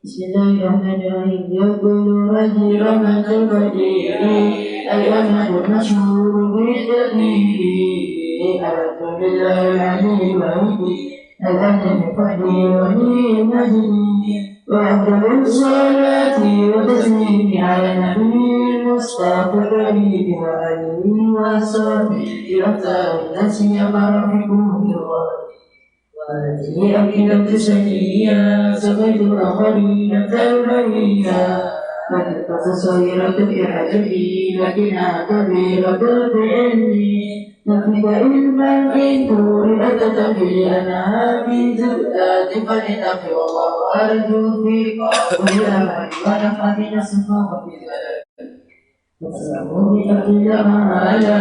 Bismillahirrahmanirrahim. Yaqulu rajul ramadan badiri al-amad mashhur bidanihi alhamdulillahi al-alim al-adab qadir wa ni'matihi وأفضل الصلاة والتسليم على النبي المصطفى الحبيب وآله وصحبه وأبطال الناس يبارككم بالله وهذه أمكنة سنية سمعت الآخرين كالبرية فكانت صغيرة بعجبي لكنها كبيرة بعلمي نفيك علما إن تولدت في الأنهار زبدات فلنقي والله أرجو فيك وإلى من ونفعت نسمه في البلد وسلامه بأقلها على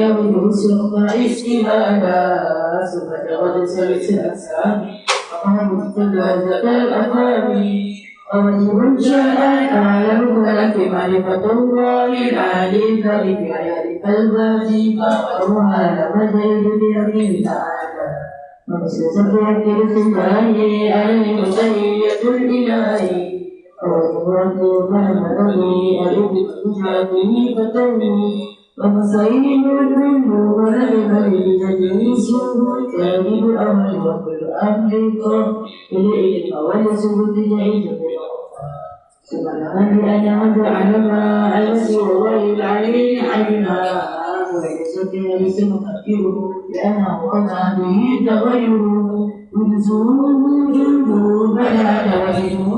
يوم سوق استهادا سبحان وتسلس الأسلام وقامت ثلاثة الأفهام ورجل شاء أعلم فلك معرفة الله العليم فلك يعرف الواجب وروها لمجد بأمره تعالى ومسلسل يكتب سبحانه عليه تهية الإلهي ورجل فهمني ألف بجاته فتني ومصيب الذنب ولم يجلسه الكاذب الأول وكل أمر إليه ولسه تجعيد سبحان أن أجعل ما أيسر غير العلي علما ويستطيع لسنفكره لأنه قطع به تغيره ونزوله جنده فلا توجده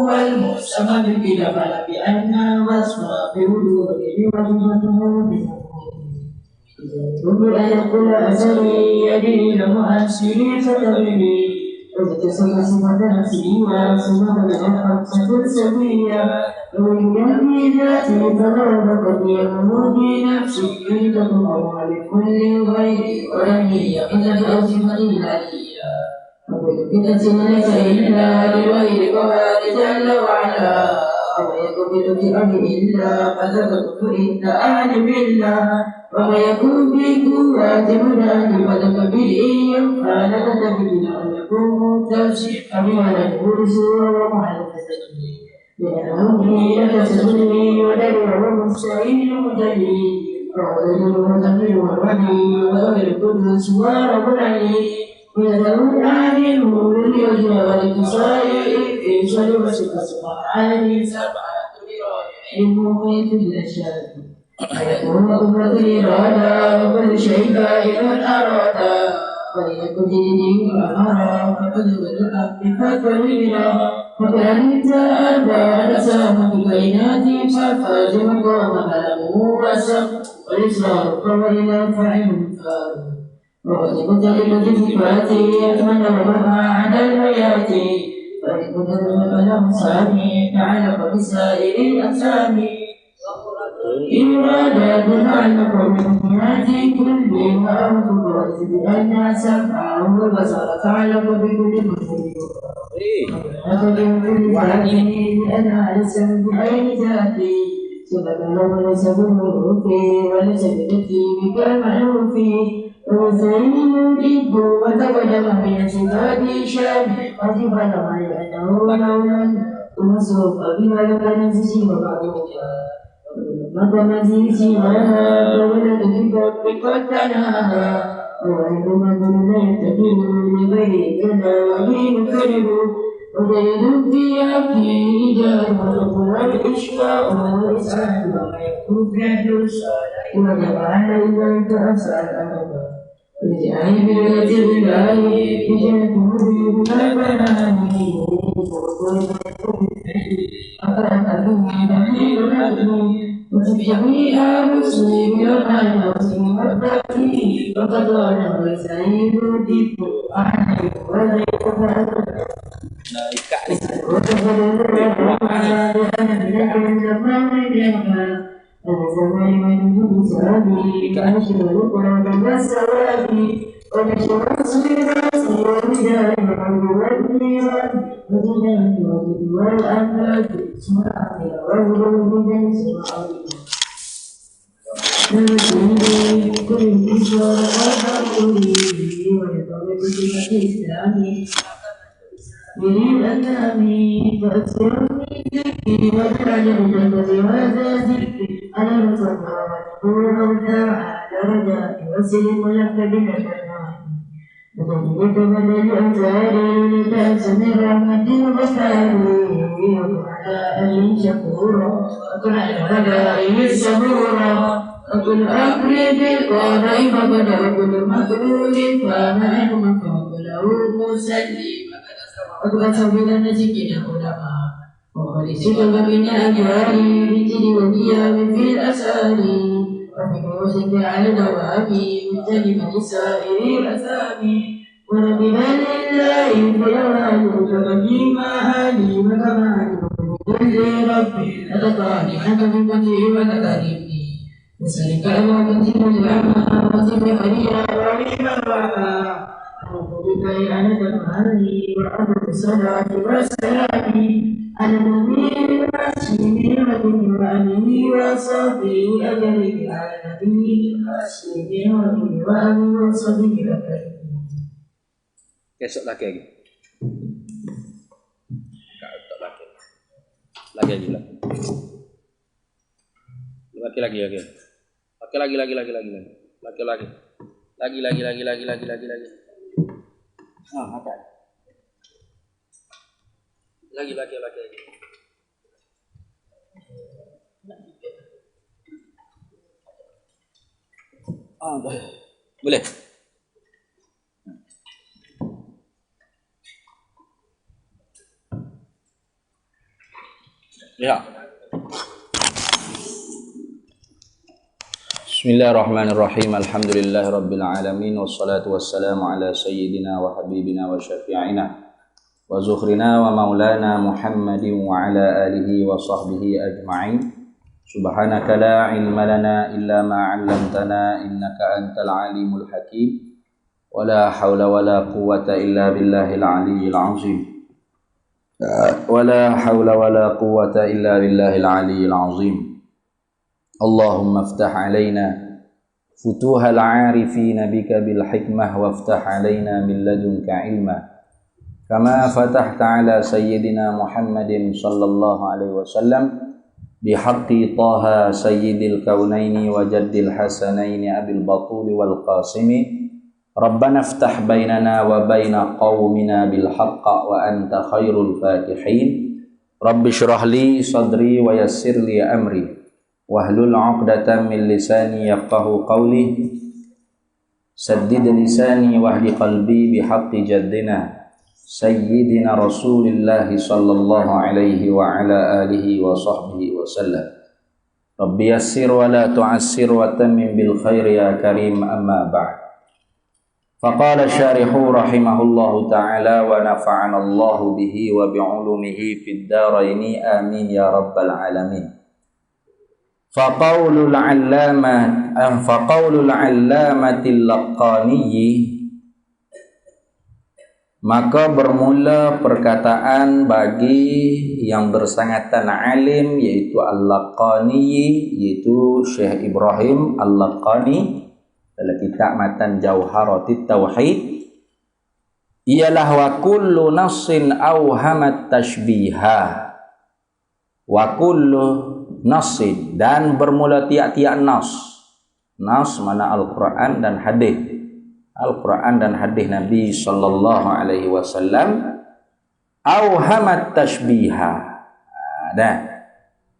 والمسمى بالبلا فلا بأن وصفه بوجوده وجبته يقول أن كل أثري يدين مؤثري فتغني وتتسمى صفة نفسي وصفة الأحد سبيا ومن يهدي ذاتي فغربت يموت بنفسي تطمع لكل غير ولم يقل بأوصفة العليا وبالفتة ليس إلا لغير قوال جل وعلا وما يقبل بأمر إلا فذكرت إن أعلم بالله وما يكون بقوات مناد ولك بالإيم فلا تتبين أن يكون تفسير بمعنى الورس ومعرفة لأنه حين تسلمي ودلع ومستعين مدلي وعدل وتقي والولي وغير القدس ورب العلي ويدعو العالم لليوم والاتصال في شر وشق سبحانه سبعة علمه في الأشياء فيكون قدرة الإرادة وكل شيء كائن أراد وليكن دينه أمرا فقد بدأ بفتوى وكانت أربع نسامة الكائنات فالفاز مقام قلمه وسم والإسلام فوإلى فعل فارغ وقد تقل بصفاته أتمنى ومنع على الحياة فإن كنت فله سامي تعلق بسائر الأجسام إرادة تعلق بالحياة كلها وقدرت بأن سمعه والبصر تعلق بكل مسلم أخذ كل ذاته أنا ألزم بأين ذاتي سبحانه وليس بالمعروف وليس بالتي كالمعروف وسيد الجد وتقدم من صفات الشام وصف لما لأنه لولا ومسوف بما لم ننسي ومعروفا ومقام سواها فولد بفضل قد تناها وغير من لا يتقين لغير كذا ودين كذب وزيد في عبده إيجاد والإشفاء والإسعاد وما يكون فعل الصالح وجعل إليك أسأل أبدا واجعل بلاد الله بجنته بالبناني أقرأت به دليل الحكم وجميع مسلم يرحل مسلم وابدأتي وقد ظلم وسعيد الدب عليه وليك الزمان من سابي كأنشر القرآن والسوابي ونشر الصراط والرجال والرجال والرجال والأملاك semua akhir orang dan semua awal. Nabi kulim iswara al-hamduli wa yatawi kulimati islami Birin anami fa'asirni zikri wa ta'ajabu jannati wa zazikri ala rasabah Qurau ta'ala rajai wa silimu lakka binatana Mudah-mudahan kepada ansari Litasani rahmatin basari Wa'ala alin syakura Wa'ala alin syakura Akul akri bilqadai Mabada akul makruli Fa'ala makablahu musalli Aku asabilan najikin ulama Wa'alisitu babina ajwari Rijidi wa qiyami fil asari وفي على دوامي مجتنب لسائر الأثامي ونبنا لله فيوال فبني مهالي وكمالي بكل ربي أتقاني حتى بكل وتكرمني وسلك أمامتي مجرما وصف خليلا ورحمة وقلت أنا تمهلي وأبد الصلاة والسلام على النبي الهاشمي وآله وصحبه أجمعين على النبي الهاشمي وآله وصحبه أجمعين. Besok lagi. Lagi. Lagi. Boleh. Ya. Bismillahirrahmanirrahim. Alhamdulillahirabbil alamin wassalatu wassalamu ala sayyidina wa habibina wa syafi'ina wa zukhrina wa maulana Muhammadin wa ala alihi wa sahbihi ajma'in. Subhanaka la ilma lana illa ma 'allamtana innaka antal alimul hakim. Wa la haula wa la quwwata illa billahil aliyyil 'azim. ولا حول ولا قوة إلا بالله العلي العظيم اللهم افتح علينا فتوح العارفين بك بالحكمة وافتح علينا من لدنك علما كما فتحت على سيدنا محمد صلى الله عليه وسلم بحق طه سيد الكونين وجد الحسنين أبي البطول والقاسم ربنا افتح بيننا وبين قومنا بالحق وأنت خير الفاتحين رب اشرح لي صدري ويسر لي أمري واحلل عقدة من لساني يفقه قولي سدد لساني واهد قلبي بحق جدنا سيدنا رسول الله صلى الله عليه وعلى آله وصحبه وسلم رب يسر ولا تعسر وتمم بالخير يا كريم أما بعد فقال الشارح رحمه الله تعالى ونفعنا الله به وبعلومه في الدارين آمين يا رب العالمين فقول العلامة اللقاني maka bermula perkataan bagi yang bersangatan alim yaitu Al-Laqani yaitu Syekh Ibrahim Al-Laqani dalam kitab Matan Jauharatit Tauhid ialah wa kullu nassin awhamat tashbiha wa kullu nassin dan bermula tiap-tiap nas mana Al-Quran dan hadis Nabi sallallahu alaihi wasallam awhamat tashbiha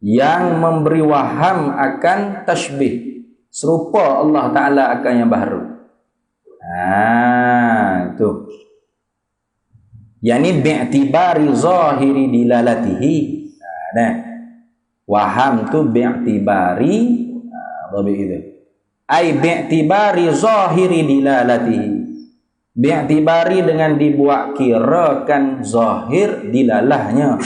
yang memberi waham akan tashbih serupa Allah Ta'ala akan yang baharu. Itu. Yani bi'tibari zahiri dilalatihi. Waham tu bi'tibari dhabi itu. Ai bi'tibari zahiri dilalatihi. Bi'tibari dengan dibuat kirakan zahir dilalahnya.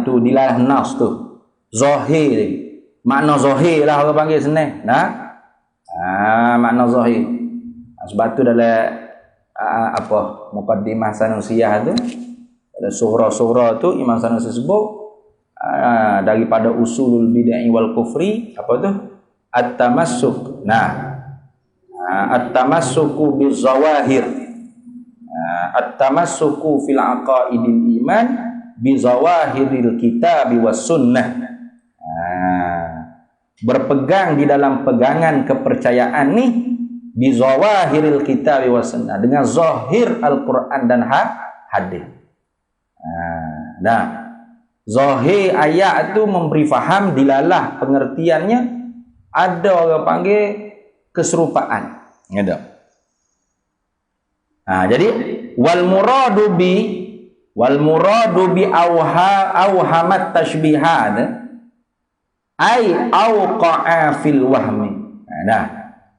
Tu dilalah nas tu. Zahir. Makna zahir lah orang panggil senang. Makna zahir. Sebab tu dalam muqaddimah Sanusiyah tu Suhra-suhra tu Imam Sanusi sebut daripada usulul bid'ah wal kufri apa tu? At-tamassuk. At-tamassuku bizawahir. At-tamassuku fil aqaidil iman bizawahiril kitab was sunnah. Berpegang di dalam pegangan kepercayaan ni bizawahiril kitab was sunnah, dengan zahir Al-Quran dan hadis. Zahir ayat tu memberi faham, dilalah pengertiannya, ada orang panggil keserupaan. Ada. Jadi wal muradu bi awhamat tashbihat ay awqa'a fil wahmi.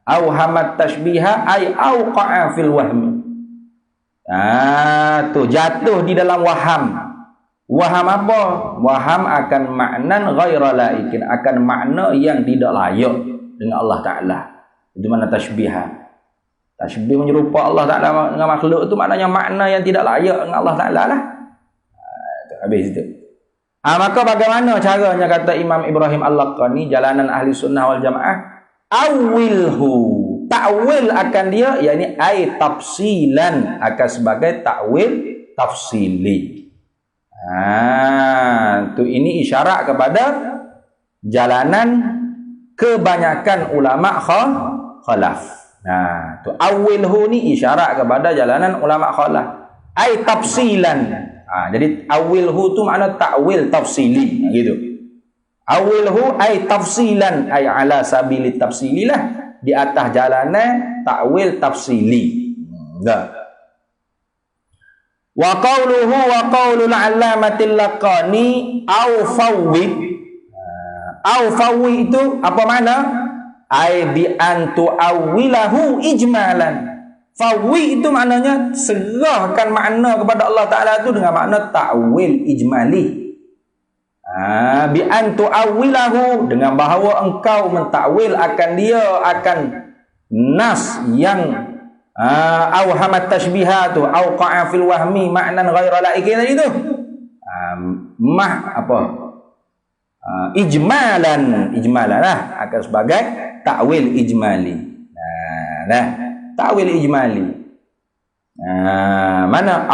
Awhamat tashbiha ay awqa'a fil wahmi. Tu jatuh di dalam waham. Waham apa? Waham akan maknan ghaira laikin, akan makna yang tidak layak dengan Allah Ta'ala. Itu mana tashbiha. Tashbih menyerupa Allah Ta'ala dengan makhluk itu maknanya makna yang tidak layak dengan Allah Ta'ala lah. Habis itu. Maka bagaimana caranya, kata Imam Ibrahim Al-Laqani, Jalanan Ahli Sunnah wal Jamaah? Awilhu, ta'wil akan dia, yakni ay tafsilan, akan sebagai ta'wil tafsili. Ini isyarat kepada jalanan kebanyakan ulama khalaf. Tu awilhu ni isyarat kepada jalanan ulama khalaf. Ay tafsilan. Jadi awilhu tu makna ta'wil tafsili, gitu. Awilhu ay tafsilan, ay ala sabili tafsililah, di atas jalanan ta'wil tafsili. Wa qawluhu wa qawlul 'allamatil laqani au fawwid. Au fawwid itu apa makna? Ai bi antu awilahu ijmalan. Fawwid itu maknanya serahkan makna kepada Allah Ta'ala itu dengan makna ta'wil ijmali. Bi antu awilahu, dengan bahawa engkau mentakwil akan dia, akan nas yang awhamat tashbihatu awqa'a fil wahmi ma'nan ghaira laikin tadi tu. Ijmalan lah, akan sebagai ta'wil ijmali. Ta'wil ijmali. Mana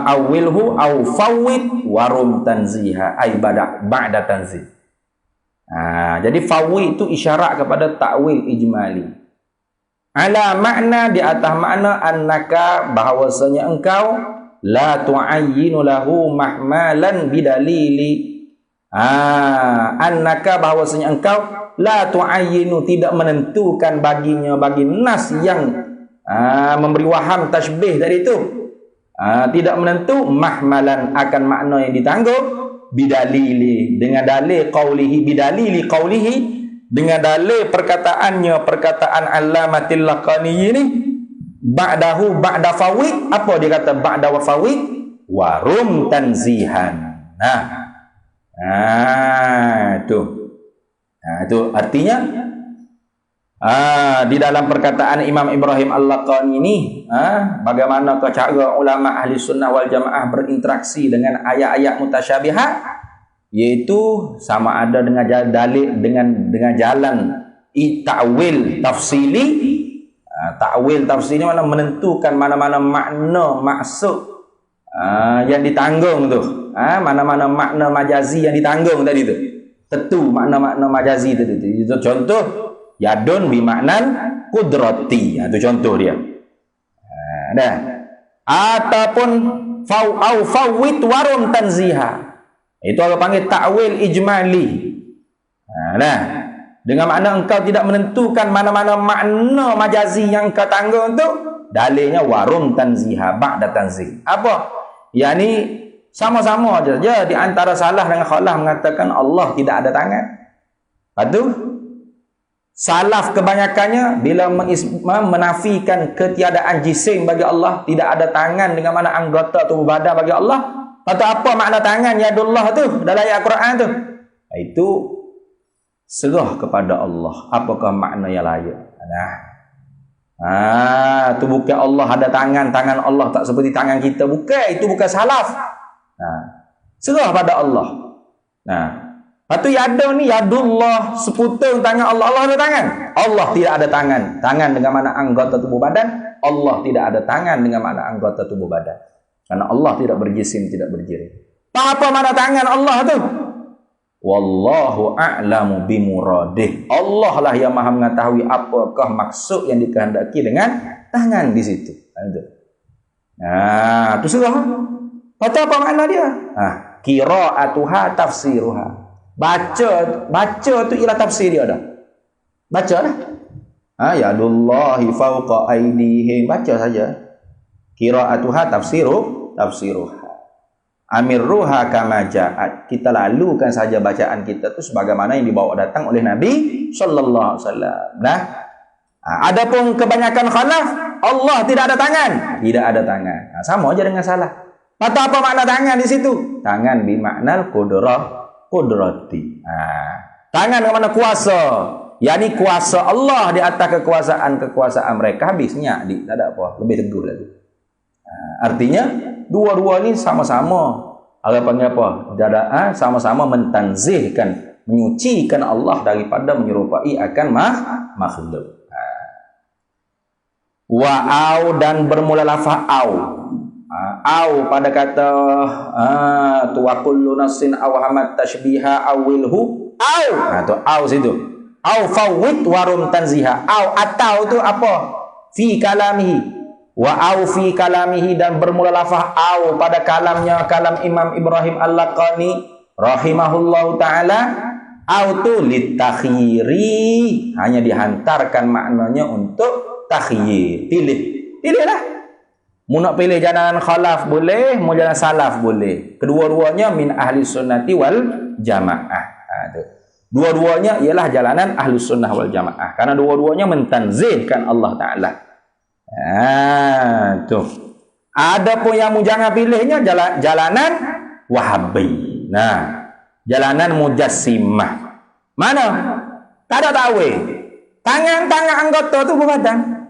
awilhu aw fawwid warum tanziha ay ba'da tanzih. Jadi fawwid itu isyarat kepada ta'wil ijmali. Ala makna, di atas makna, annaka, bahawasanya engkau la tu'ayyinu lahu mahmalan bidalili. Annaka, bahawasanya engkau la tu'ayyinu, tidak menentukan baginya, bagi nas yang memberi waham tashbih dari itu, tidak menentu mahmalan, akan makna yang ditanggung, bidalili, dengan dalil qaulihi, bidalili qaulihi, dengan dalil perkataannya, perkataan Allamatil Laqani ini, ba'dahu ba'da fawid. Apa dia kata ba'da wa fawid? Warum tanzihan. Itu artinya di dalam perkataan Imam Ibrahim Al-Laqani ini, bagaimana cara ulama ahli sunnah wal jamaah berinteraksi dengan ayat-ayat mutasyabihat, yaitu sama ada dengan dalil, dengan jalan ta'wil tafsili. Ta'wil tafsili mana menentukan mana-mana makna maksud yang ditanggung tu, mana-mana makna majazi yang ditanggung tadi tu, tentu makna-makna majazi tadi tu. Itu contoh yadun bi maknan qudrati. Itu contoh dia. Ataupun fawwid warum tanziha, itu orang panggil ta'wil ijmali. Dengan makna engkau tidak menentukan mana-mana makna majazi yang kau tanggung tu, dalilnya warum tanziha ba'da tanzih. Apa? Yani sama-sama aja di antara salah dengan khalaf mengatakan Allah tidak ada tangan. Lepas tu salaf kebanyakannya bila menafikan ketiadaan jisim bagi Allah, tidak ada tangan dengan mana anggota tubuh badan bagi Allah. Atau apa makna tangan yadullah tu dalam ayat Quran tu? Itu serah kepada Allah. Apakah makna yang layak? Tu bukan Allah ada tangan Allah tak seperti tangan kita. Bukan, itu bukan salaf. Serah pada Allah. Lepas tu yada ni yadullah, seputung tangan Allah. Allah ada tangan? Allah tidak ada tangan. Tangan dengan mana anggota tubuh badan. Allah tidak ada tangan dengan mana anggota tubuh badan. Karena Allah tidak berjisim, tidak berdiri. Apa mana tangan Allah tu? Wallahu a'lamu bimuradih. Allah lah yang maha mengetahui apakah maksud yang dikehendaki dengan tangan di situ. Tu surah. Apa makna dia? Qira'atuha tafsiruha. Baca tu ialah tafsir dia dah. Baca dah. Yadullahi fawqa aydihim. Baca saja. Qira'atuha tafsiruha. Amirruha kama ja'at. Kita lalukan saja bacaan kita tu sebagaimana yang dibawa datang oleh Nabi sallallahu alaihi wasallam. Adapun kebanyakan khalaf, Allah tidak ada tangan. Tidak ada tangan. Sama aja dengan salah. Apa makna tangan di situ? Tangan bimaknal qudrati. Tangan dengan mana kuasa. Yani kuasa Allah di atas kekuasaan mereka habisnya. Tak ada apa. Lebih teguh lagi. Artinya dua-dua ni sama-sama panggil apa? Sama-sama mentanzihkan, menyucikan Allah daripada menyerupai akan makhluk. Wa'au dan bermula lafaz au pada kata wa kullu nafsin awhamat tashbiha awilhu au. Tu au situ. Au fawwid warum tanziha. Au atau tu apa? Fi kalamihi. Wa au fi kalamihi dan bermula lafaz au pada kalam Imam Ibrahim Al-Laqani rahimahullahu taala. Au tu litakhiri, hanya dihantarkan maknanya untuk takhyir, pilihlah. Mu nak pilih jalan khalaf boleh, mu jalan salaf boleh. Kedua-duanya min ahli sunnati wal jamaah. Dua-duanya ialah jalanan ahli sunnah wal jamaah karena dua-duanya mentanzihkan Allah taala. Tuh. Ada pun yang mu jangan pilihnya jalanan Wahabi. Jalanan Mujassimah. Mana? Tak ada takwil. Tangan anggota tubuh badan.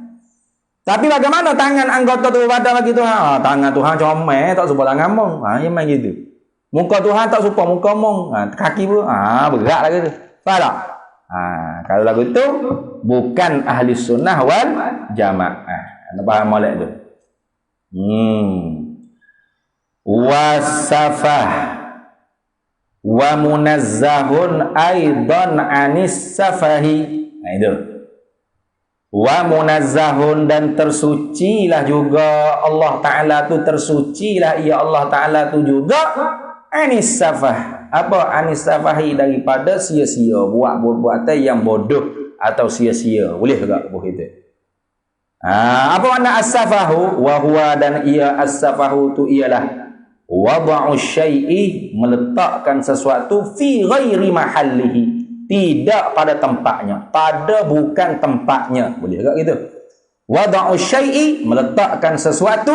Tapi bagaimana tangan anggota tubuh badan bagi Tuhan? Tangan Tuhan comel, tak serupa tangan mong. Yang main gitu. Muka Tuhan tak serupa muka mong. Kaki pun berat lah gitu. Faham tak? Kalau lagu itu bukan ahli sunnah wal jamaah. Anda faham molek tu? Wasafah wa munazzahun aidan anis safahi. Itu. Wa munazzahun dan tersucilah juga Allah Ta'ala tu, tersucilah ia Allah Ta'ala tu juga anis safah. Apa anis safahi? Daripada sia-sia, buat-buatan yang bodoh atau sia-sia. Boleh juga begitu. Apa makna as-safahu? Wa huwa dan ia as-safahu tu ialah wada'u syai'i, meletakkan sesuatu fi ghairi mahallihi, tidak pada tempatnya, pada bukan tempatnya. Boleh juga gitu. Wada'u syai'i, meletakkan sesuatu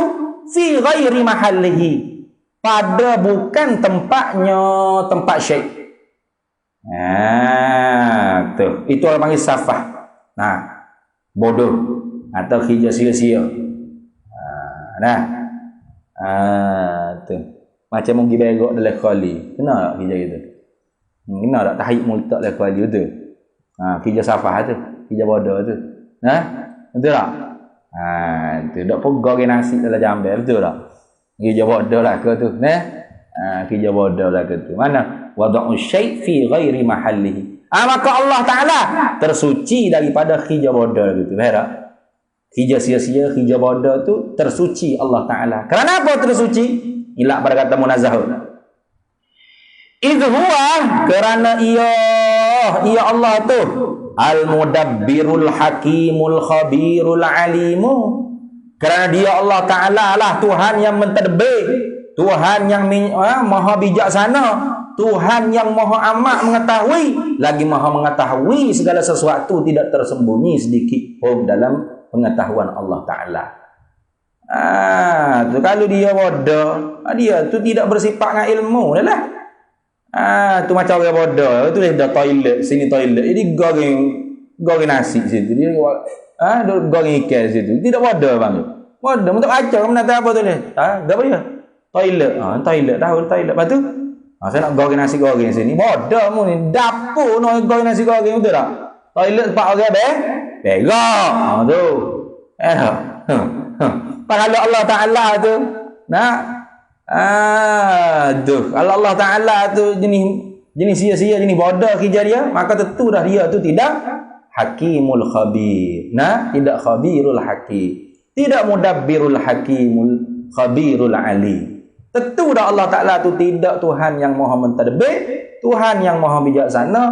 fi ghairi mahallihi, pada bukan tempatnya, tempat syai'. Tu. Itu orang panggil safah. Bodoh atau hijau sia-sia. Tu. Macam mungkin berok dalam khali. Kena tak hijau itu? Kena tak tahik multak dalam khali itu? Hijau safah tu. Hijau bodoh tu. Betul tak? Tu. Tak pegang nasi dalam jambil. Betul tak? Hijau bodoh lah ke tu. Hijau bodoh lah ke tu. Mana? Wada'u syai' fi ghairi mahallihi. Maka Allah Ta'ala tersuci daripada hijau bodoh gitu. Faham tak? Hijau sia-sia, hijau bodoh tu tersuci Allah Ta'ala. Kenapa tersuci? Ilak pada kata munazzahun. Idh huwa, kerana ia Allah tu al-mudabbirul hakimul khabirul alimu. Kerana dia Allah Ta'ala lah Tuhan yang mentadbir, Tuhan yang maha bijaksana, Tuhan yang maha amat mengetahui, lagi maha mengetahui segala sesuatu, tidak tersembunyi sedikit pun dalam pengetahuan Allah Ta'ala. Tu kalau dia bodoh, dia tu tidak bersifat dengan ilmu dah lah. Tu macam orang bodoh tu, dia dah toilet, sini toilet, jadi goreng nasi situ, dia duk goreng ikan situ. Tidak bodoh bang. Bodoh untuk acak kamu nak apa tu ni? Dah apa dia? Toilet. Toilet dah toilet. Lepas tu saya nak goreng nasi goreng sini. Bodoh mu ni. Dapur nak goreng nasi goreng betul tak? Toilet tempat orang berak. Tu. Pahala Allah Ta'ala tu. Nah. Kalau Allah Ta'ala tu jenis sia-sia, jenis bodoh kerja dia, maka tentu dah dia tu tidak hakimul khabir. Nah, tidak khabirul hakim. Tidak mudabbirul hakimul khabirul ali. Tentu dah Allah Ta'ala tu tidak Tuhan yang maha mentadbir, Tuhan yang maha bijaksana,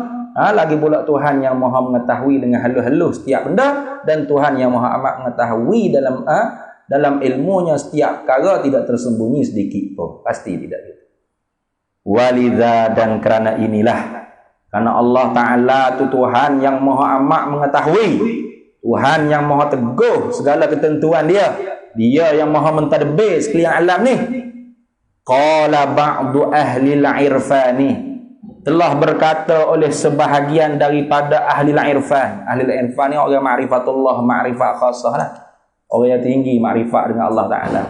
lagi pula Tuhan yang maha mengetahui dengan halus-halus setiap benda, dan Tuhan yang maha amat mengetahui dalam ilmunya setiap perkara, tidak tersembunyi sedikit pun. Pasti tidak gitu. Walidha, dan kerana inilah, karena Allah Ta'ala tu Tuhan yang maha amat mengetahui, Tuhan yang maha teguh segala ketentuan dia, dia yang maha mentadbir sekalian alam ni. Qala ba'du ahli al-irfani, telah berkata oleh sebahagian daripada ahli al-irfan. Ahli al-irfan ni orang ma'rifatullah, ma'rifat khasah lah, orang yang tinggi makrifat dengan Allah Ta'ala.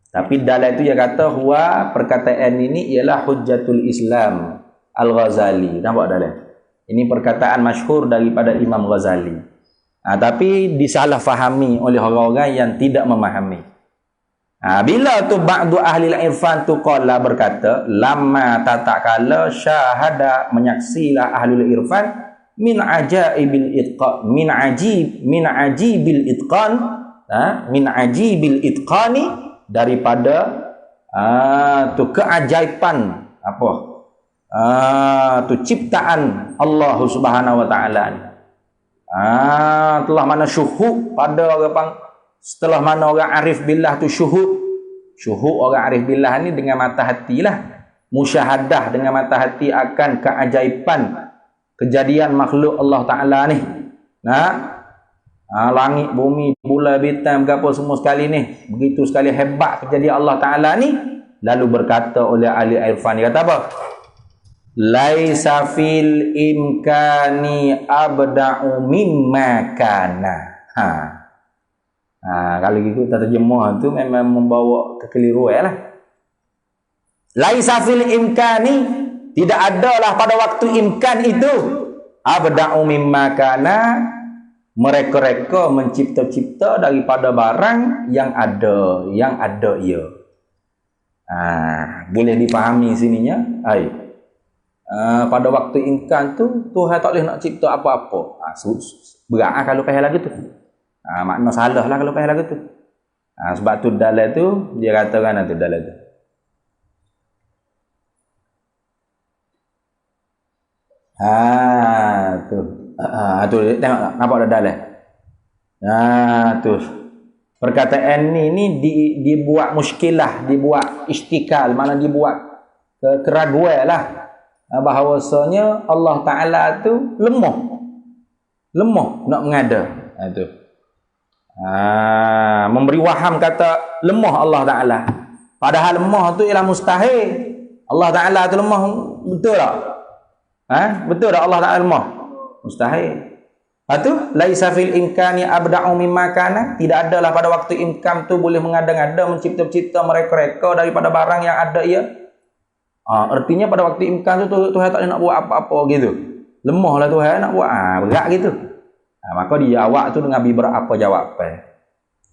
Tapi dalam itu dia kata huwa, perkataan ini ialah hujjatul Islam Al-Ghazali. Nampak dalam? Ini perkataan masyhur daripada Imam Ghazali. Tapi disalahfahami oleh orang-orang yang tidak memahami. Bila tu ba'du ahli al-irfan tu qala, berkata, lama tatakala syahada, menyaksilah ahli al-irfan min ajaibil itqan, min ajibil itqan, min ajibil itqani, daripada tu keajaiban apa tu ciptaan Allah Subhanahu wa taala ni. Telah mana syuhud pada orang, setelah mana orang arif billah tu syuhud orang arif billah ni dengan mata hatilah, musyahadah dengan mata hati akan keajaiban kejadian makhluk Allah Ta'ala ni. Langit, bumi, bulan, bintang, berapa semua sekali ni, begitu sekali hebat kejadian Allah Ta'ala ni. Lalu berkata oleh ahli irfan, dia kata apa? Laisa fil imkani abda'u mimma kana. Kalau gitu terjemah tu memang membawa kekeliruan lah. Laisa fil imkani, tidak adalah pada waktu imkan itu, abda'u mimma kana, mereka-reka mencipta-cipta daripada barang yang ada ia. Boleh dipahami sininya. Pada waktu imkan tu Tuhan tak boleh nak cipta apa-apa. Berat kalau kaya lagu tu. Makna salah lah kalau kaya lagu tu. Sebab tu dalam tu dia katakan tu dalam tu. Tu tengok tak? Nampak dah dalam. Tu perkataan ni dibuat muskilah, dibuat istikal, mana dibuat keraguan lah, bahawasanya Allah Ta'ala tu lemah nak mengada. Tu memberi waham kata lemah Allah Ta'ala, padahal lemah tu ialah mustahil. Allah Ta'ala tu lemah, betul tak? Betul tak Allah Ta'ala lemah? Mustahil. Lepas laisa fil imkani abda'u mimma kana, tidak adalah pada waktu imkan tu boleh mengada-ngada, mencipta-cipta mereka-reka daripada barang yang ada ia. Artinya pada waktu imkan tu Tuhan tak nak buat apa-apa gitu. Lemahlah Tuhan nak buat, berat gitu. Maka dia jawab tu dengan beberapa jawapan.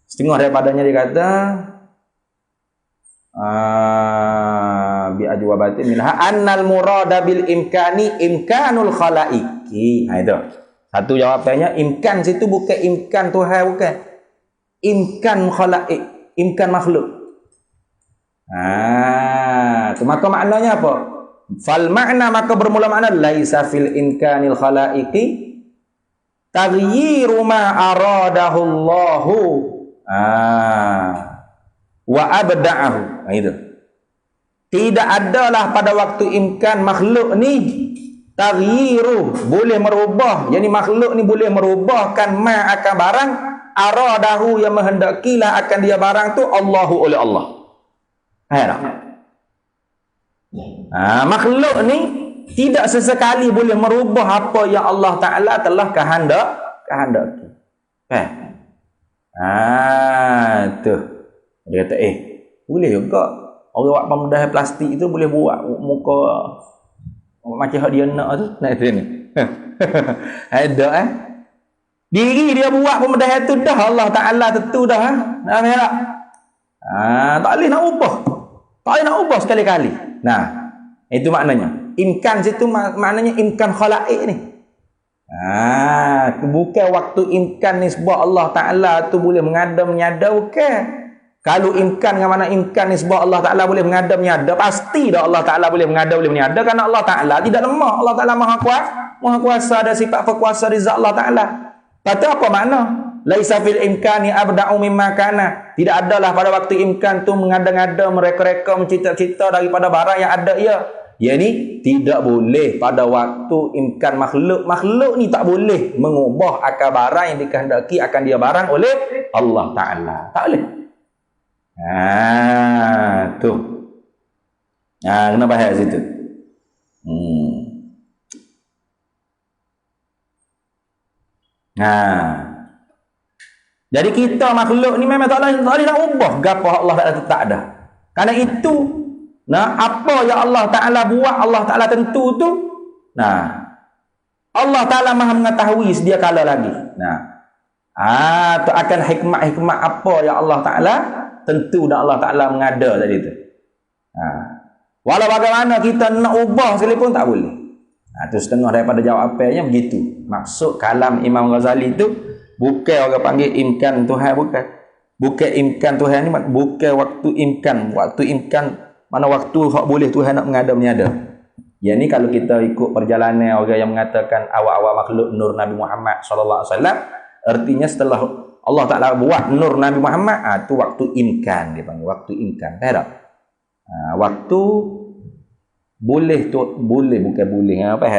Setengah daripadanya dia kata bi ajwabatin minha annal murada bil imkani imkanul khalaiqi. Itu satu jawapannya, imkan situ bukan imkan Tuhan, bukan imkan khalaik, imkan makhluk. Maka maknanya apa? Fal makna, maka bermula makna laisa fil imkanil khalaiqi taghyiru ma aradahu Allahu wa abda'ahu. Itu tidak adalah pada waktu imkan makhluk ni taghyiru, boleh merubah, yakni makhluk ni boleh merubahkan ma akan barang aradahu, yang menghendakilah akan dia barang tu Allahu, oleh Allah. Makhluk ni tidak sesekali boleh merubah apa yang Allah Ta'ala telah kehendaki. Kan? Tu. Dia kata, boleh juga. Orang buat pembedah plastik itu boleh buat muka macam hak dia nak tu. Nak itu ni. Ada diri dia buat pembedah itu dah Allah Ta'ala tentu dah. Nah, tak? Tak boleh nak ubah. Tak boleh nak ubah sekali-kali. Nah, itu maknanya. Imkan situ maknanya imkan khalaik ni. Bukan waktu imkan nisbah Allah Ta'ala tu boleh mengada menyada, bukan. Kalau imkan dengan mana imkan nisbah Allah Ta'ala boleh mengada menyada, pasti dah Allah Ta'ala boleh mengada boleh menyada, kerana Allah Ta'ala tidak lemah. Allah Ta'ala maha kuasa, ada sifat berkuasa di zat Allah Ta'ala. Kata apa makna? Laisa fil imkani abda'u mimma kana. Tidak adalah pada waktu imkan tu mengada-ngada, mereka-reka, mencita-cita daripada barang yang ada ia. Yani tidak boleh pada waktu imkan makhluk ni tak boleh mengubah akal barang yang dikehendaki akan dia barang oleh Allah Ta'ala. Tak boleh. Tu. Kena bahas situ. Jadi kita makhluk ni memang tak boleh nak ubah gapo Allah Ta'ala tak ada. Karena itu apa yang Allah Ta'ala buat, Allah Ta'ala tentu tu. Allah Ta'ala maha mengetahui sedia kala lagi. Tu akan hikmat-hikmat apa yang Allah Ta'ala tentu dan Allah Ta'ala mengada tadi tu. Walau bagaimana kita nak ubah sekalipun tak boleh. Tu setengah daripada jawapannya begitu. Maksud kalam Imam Ghazali tu bukan orang panggil imkan Tuhan, bukan. Bukan imkan Tuhan ni, bukan waktu imkan. Waktu imkan mana waktu hak boleh Tuhan nak mengada menyada. Yang ni kalau kita ikut perjalanan orang yang mengatakan awal-awal makhluk nur Nabi Muhammad sallallahu alaihi wasallam, artinya setelah Allah Ta'ala buat nur Nabi Muhammad, tu waktu imkan dia panggil, waktu imkan. Faham tak? Waktu boleh tu boleh, bukan boleh apa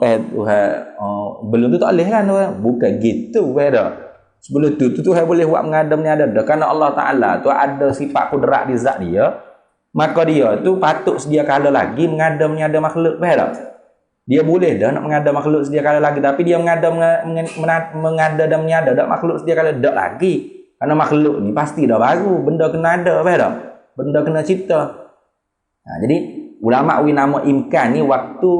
Tuhan belum tu tak boleh kan, bukan gitu. Faham tak? Sebelum tu Tuhan boleh buat mengada menyada, kerana Allah Ta'ala tu ada sifat kudrat di zat dia. Maka dia tu patut sedia kala lagi mengada menyada makhluk. Faham tak? Dia boleh dah nak mengada makhluk sedia kala lagi, tapi dia mengada dan menyada dak makhluk sedia kala dak lagi. Kerana makhluk ni pasti dah baru, benda kena ada. Faham tak? Benda kena cipta. Jadi ulama nama imkan ni waktu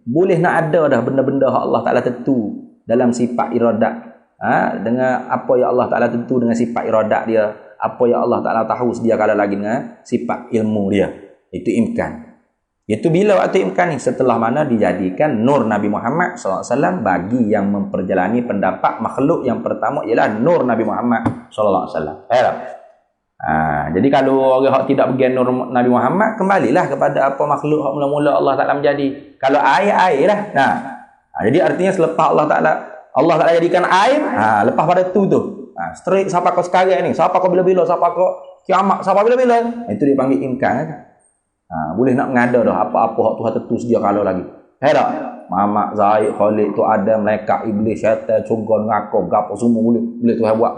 boleh nak ada dah benda-benda hak Allah Ta'ala tentu dalam sifat iradat. Dengan apa yang Allah Ta'ala tentu dengan sifat iradat dia, apa yang Allah Ta'ala tahu sedia kala lagi dengan sifat ilmu dia. Itu imkan. Itu bila waktu imkan ni? Setelah mana dijadikan nur Nabi Muhammad SAW bagi yang memperjalani pendapat makhluk yang pertama ialah nur Nabi Muhammad SAW. Jadi kalau orang yang tidak bagian nur Nabi Muhammad, kembalilah kepada apa makhluk yang mula-mula Allah Ta'ala menjadi. Kalau air lah. Jadi artinya selepas Allah Ta'ala jadikan air, lepas pada tu straight siapa kau sekarang ni, siapa kau bila-bila, siapa kau kiamat, siapa bila-bila, itu dia panggil imkan. Boleh nak mengada dah apa-apa hak Tuhan tentu sedia kala lagi. Tak? Muhammad, Zaid, Khalid tu ada malaikat, iblis, syaitan, syurga, neraka, gapo semua boleh Tuhan buat.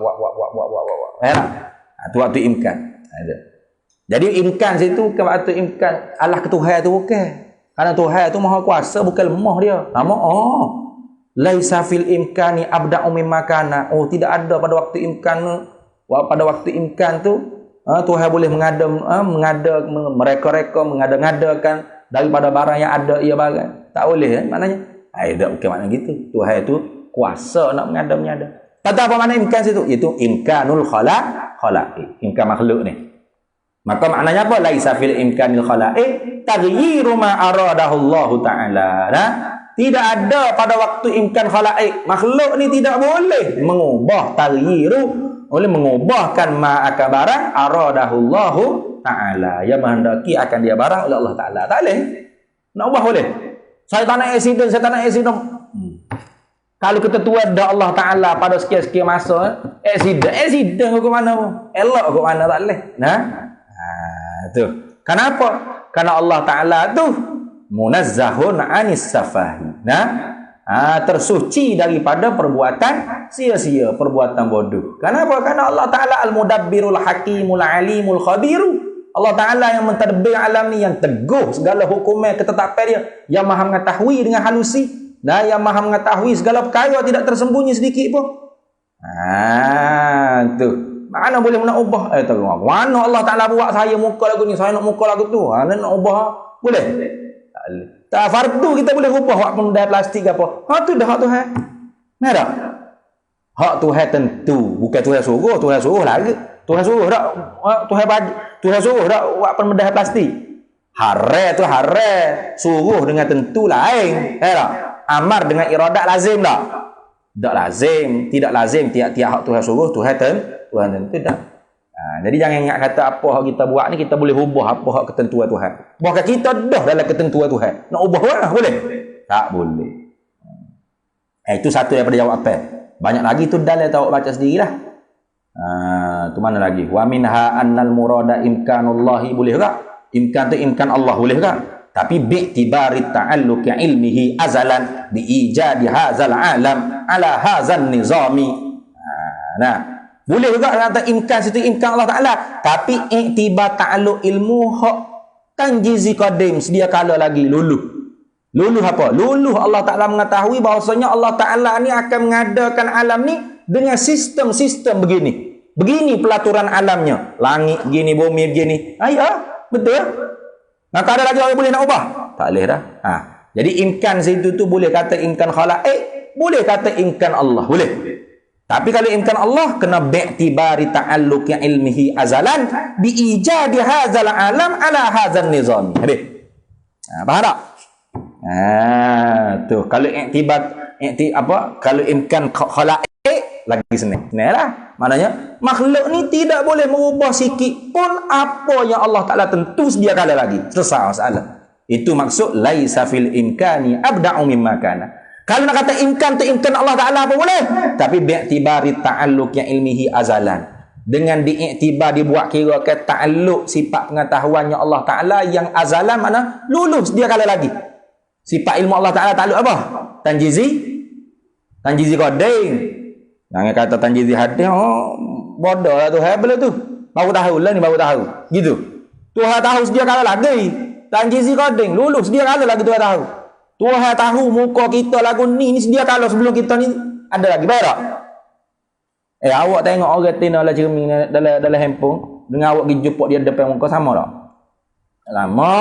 Tu waktu imkan. Jadi imkan situ bukan waktu imkan Allah ke Tuhan tu, bukan. Karena Tuhan tu maha kuasa, bukan lemah dia. Nama laisa fil imkani abda'u mimma kana. Tidak ada pada waktu imkan. Pada waktu imkan tu Tuhan boleh mengada mereka-reka mengada-ngadakan daripada barang yang ada ia barang. Tak boleh maknanya. Tak bukan makna gitu. Tuhan tu kuasa nak mengada-menyada. Kata apa makna imkan situ? Iaitu imkanul khalaqi. Imkan makhluk ni. Maka maknanya apa? Laisa fil imkanil khalaqi taghyiru ma aradahu Allah Ta'ala. Tidak ada pada waktu imkan khalaqi. Makhluk ni tidak boleh mengubah oleh mengubahkan ma akan barang aradahullahu Ta'ala, yang menghendaki akan dia barang oleh Allah Ta'ala. Tak boleh nak ubah boleh. Saya tak nak accident. Kalau ketentuan dah Allah Ta'ala pada sekian-sekian masa, accident ke mana pun, elok ke mana tak boleh. Tu kenapa? Karena Allah Ta'ala tu munazzahun anis safahi. Tersuci daripada perbuatan sia-sia, perbuatan bodoh. Kenapa? Karena Allah Ta'ala al-mudabbirul hakimul alimul khabiru. Allah Ta'ala yang mentadbir alam ni, yang teguh segala hukumnya, ketetapan dia, yang maha mengetahui dengan halusi. Dan yang maha mengetahui segala perkara, tidak tersembunyi sedikit pun. Tu. Mana boleh nak ubah? Mana Allah Ta'ala buat saya muka lagu ni, saya nak muka lagu tu. Nak ubah? Boleh? Tak boleh. Tak fardu kita boleh ubah hak benda plastik ke apa. Tu dah hak Tuhan. Nah tak? Hak Tuhan tentu. Bukan Tuhan suruh lagi. Tuhan suruh tak? Tuhan suruh tak buat benda plastik. Haram tu haram. Suruh dengan tentu lain. Tak? Amar dengan iradat lazim tak? Tak lazim. Tidak lazim. Tiap-tiap hak Tuhan suruh, Tuhan tentu tak? Jadi jangan ingat kata apa hak kita buat ni, kita boleh ubah apa hak ketentuan Tuhan. Bahkan kita dah dalam ketentuan Tuhan. Nak ubah mana? Boleh? Tak boleh. Itu satu daripada jawab apa? Banyak lagi tu dalil tahu baca sendirilah. Tu mana lagi? Wa minha annal murada imkanullahi, boleh tak? Imkan tu imkan Allah, boleh tak? Tapi bi'tibari ta'alluqi ilmihi azalan bi'ijadi hazal alam ala hazan nizami. Boleh juga kata imkan situ imkan Allah Ta'ala. Tapi iktibar ta'alluq ilmu hak tanjizi qadim sedia kala lagi luluh apa? Luluh Allah Ta'ala mengetahui bahawasanya Allah Ta'ala ni akan mengadakan alam ni dengan sistem-sistem begini. Begini pelaturan alamnya. Langit begini, bumi begini. Betul. Tak ada lagi orang boleh nak ubah? Tak boleh dah. Jadi imkan situ tu boleh kata imkan khalaiq, boleh kata imkan Allah, boleh. Tapi kalau imkan Allah kena bi'tibari ta'alluqi ilmihi azalan bi'ijadi hadzal alam ala hadzal nizam. Habis. Faham tak? Tu kalau kalau imkan khalaiq lagi senang. Senanglah. Maknanya makhluk ni tidak boleh merubah sikit pun apa yang Allah Taala tentu sedia kala lagi. Selesai masalah. Itu maksud laisa fil imkani abda'u mimma kana. Kalau nak kata imkan tu imkan Allah Ta'ala apa boleh. Tapi bi'tibari ta'alluq yang ilmihi azalan. Dengan diiktibar dibuat kira ke ta'alluq sifat pengetahuannya Allah Ta'ala yang azalan mana? Lulus dia kala lagi. Sifat ilmu Allah Ta'ala ta'alluq apa? Tanjizi qadim. Jangan kata tanjizi hadis. Bodoh lah Tuhan. Bila tu? Baru tahu lah ni, baru tahu. Gitu. Tuhan tahu sedia kala lagi. Tanjizi qadim. Lulus dia kala lagi Tuhan tahu. Tuhan tahu muka kita lagu ni sedia kalau sebelum kita ni ada lagi. Baik tak? Awak tengok orang tina dalam cermin dalam handphone dengan awak pergi jumpa dia depan muka sama tak? Lama.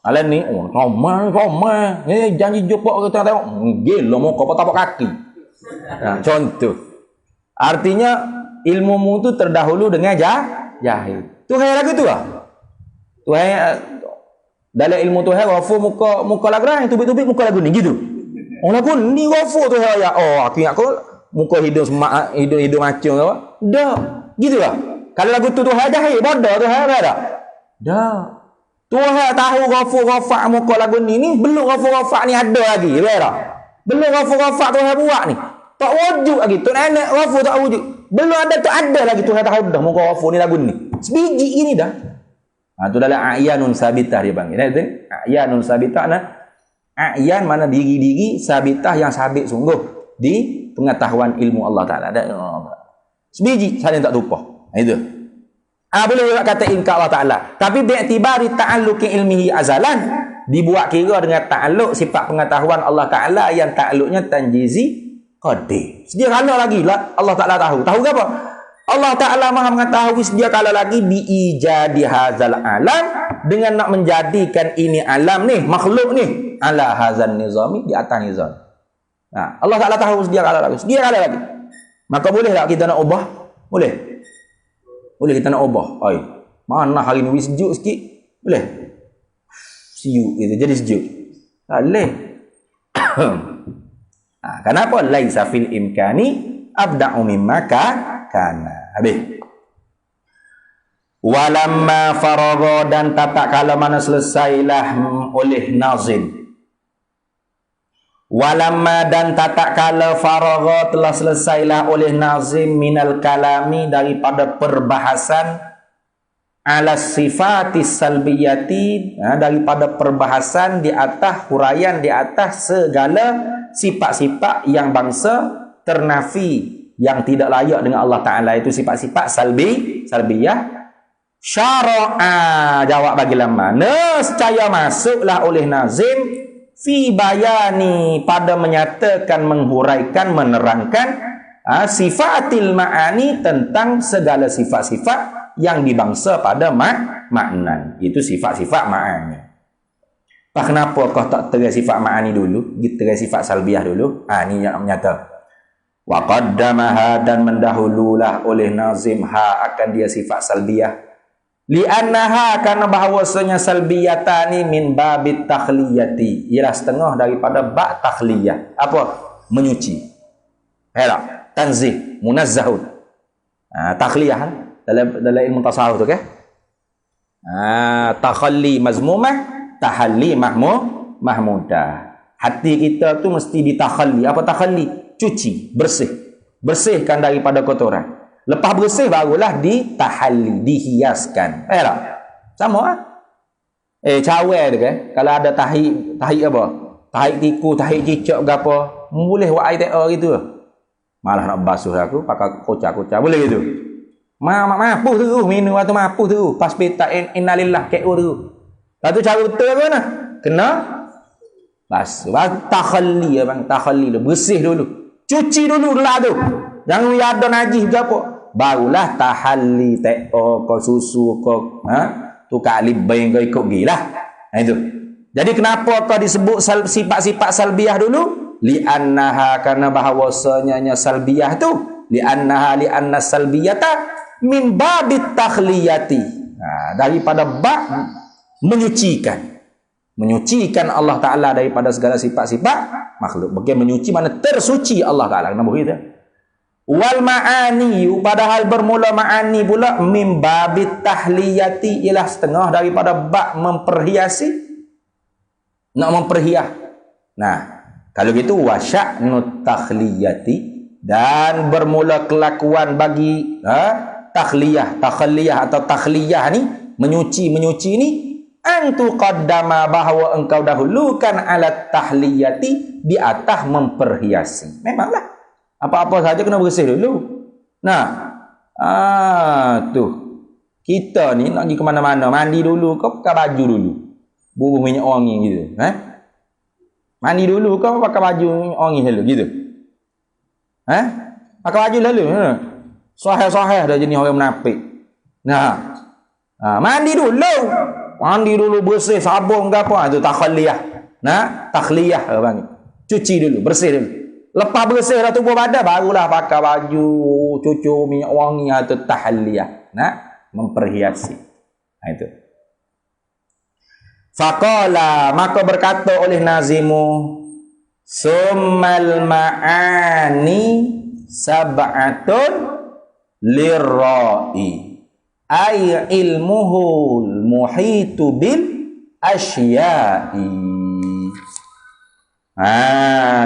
Alah ni, sama. Janji jumpa kita tengok. Gila muka apa tapak kaki. Contoh. Artinya ilmu tu terdahulu dengan jahil. Tuhan lagu tu lah. Tuhan dalam ilmu Tuhan ghafur muka lagu ni, tubik-tubik muka lagu ni gitu. Lagu ni ghafur Tuhan ya. Aku ingat kau muka hidung semak, hidung macam apa? Dah. Gitu lah. Kalau lagu tu Tuhan jahil, bodoh Tuhan ada. Dah. Tuhan tahu ghafur muka lagu ni belum ghafur ni ada lagi, tak? Belum ghafur Tuhan buat ni. Tak wujud lagi. Tu nenek ghafur tak wujud. Belum ada tu ada lagi Tuhan tahu dah muka ghafur ni lagu ni. Sebiji ini dah. Itu dalam a'yanun sabitah dia panggil. A'yanun sabitah a'yan mana diri-diri sabitah yang sabit sungguh di pengetahuan ilmu Allah Ta'ala. Sebiji saling tak lupa. Itu. Boleh juga kata imkan Allah Ta'ala. Tapi bi'tibari ta'alluqi ilmihi azalan. Dibuat kira dengan ta'alluq sifat pengetahuan Allah Ta'ala yang ta'alluqnya tanjizi qadim. Sedia kala lagi lah Allah Ta'ala tahu. Tahu ke apa? Allah Ta'ala maha mengetahui sedia kala lagi bi'ijadi hazal alam dengan nak menjadikan ini alam ni, makhluk ni ala hazan nizami, di atas nizam. Allah Ta'ala tahu sedia kala lagi. Maka boleh tak kita nak ubah? Boleh kita nak ubah. Mana hari ni sejuk sikit? Boleh? Sejuk gitu, jadi sejuk. Boleh. Kenapa? Laisa fil imkani abda'u mimma kana. Habis. Walamma faragha, dan tatak kala mana selesailah oleh nazim. Walamma, dan tatak kala faragha telah selesailah oleh nazim minal kalami daripada perbahasan ala sifatis salbiyati, daripada perbahasan di atas huraian di atas segala sifat-sifat yang bangsa ternafi, yang tidak layak dengan Allah Ta'ala, itu sifat-sifat salbiyah. Syara'a, jawab bagi mana secaya masuklah oleh nazim fi bayani pada menyatakan, menghuraikan, menerangkan sifatil ma'ani tentang segala sifat-sifat yang dibangsa pada makna. Itu sifat-sifat ma'ani. Kenapa kau tak terai sifat ma'ani dulu, terai sifat salbiah dulu? Ni yang menyata. Wa qaddamaha, dan mendahululah oleh nazim akan dia sifat salbiah. Li'annaha, karena bahawasanya salbiyatani min babit takhliyati, ialah setengah daripada bab takhliyah. Apa? Menyuci. Helak, tanzih, munazzahun. Takhliyah dalam ilmu tasawuf tu, takhalli mazmumah, tahalli mahmudah. Hati kita tu mesti ditakhalli. Apa takhalli? Cuci, bersihkan daripada kotoran. Lepas bersih barulah ditahalli, dihiaskan. Tak? Sama cawe tu kalau ada tahi apa? Tahi tiku, tahi cicak ke apa? Boleh buat air tak gitu. Malah nak basuh aku pakai kocak-kocak. Boleh gitu. Mampu tu minum atau mampu tu. Pas peta innalillah KO tu. Satu cara betul apa nah? Kena basuh. Takhalli abang, takhalli dulu, bersih dulu. Cuci dulu lah tu. Jangan ada najis ke apa. Barulah tahalli teko ko susu ko tukar libeng ko ikut gilah. Itu. Jadi kenapa kau disebut sifat-sifat salbiah dulu? Li'annaha, karena bahawasanya salbiah tu li'anna salbiyata min babit takhliyati. Daripada bab menyucikan Allah Ta'ala daripada segala sifat-sifat makhluk. Bagaimana menyuci, mana tersuci Allah Ta'ala. Kenapa begitu? Wal ma'ani, padahal bermula ma'ani pula min babit tahliyati, ialah setengah daripada bab memperhiasi, nak memperhias. Nah, kalau gitu wasya'nut takhliyati, dan bermula kelakuan bagi takhliyah atau takhliyah ni, menyuci ni, antu qaddama, bahawa engkau dahulukan alat tahliyati, di atas memperhiasi. Memanglah apa-apa saja kena bersih dulu. Nah, tu kita ni nak pergi ke mana-mana, mandi dulu, kau pakai baju dulu, bubuh minyak wangi gitu. Mandi dulu, kau pakai baju minyak wangi dulu gitu. Pakai baju lalu. Sahih-sahih dah jenis orang munafik. Nah, mandi dulu bersih, sabun ke apa, itu takhliyah. Nah, takhliyah bang. Cuci dulu, bersih dulu. Lepas bersih dah tubuh badan, barulah pakai baju, cucu minyak wangi, atau tahalliyah. Nah, memperhiasi. Itu. Faqala, maka berkata oleh nazimu, summal ma'ani sab'atun lirra'i, ay ilmuhul muhitu bil asya'i.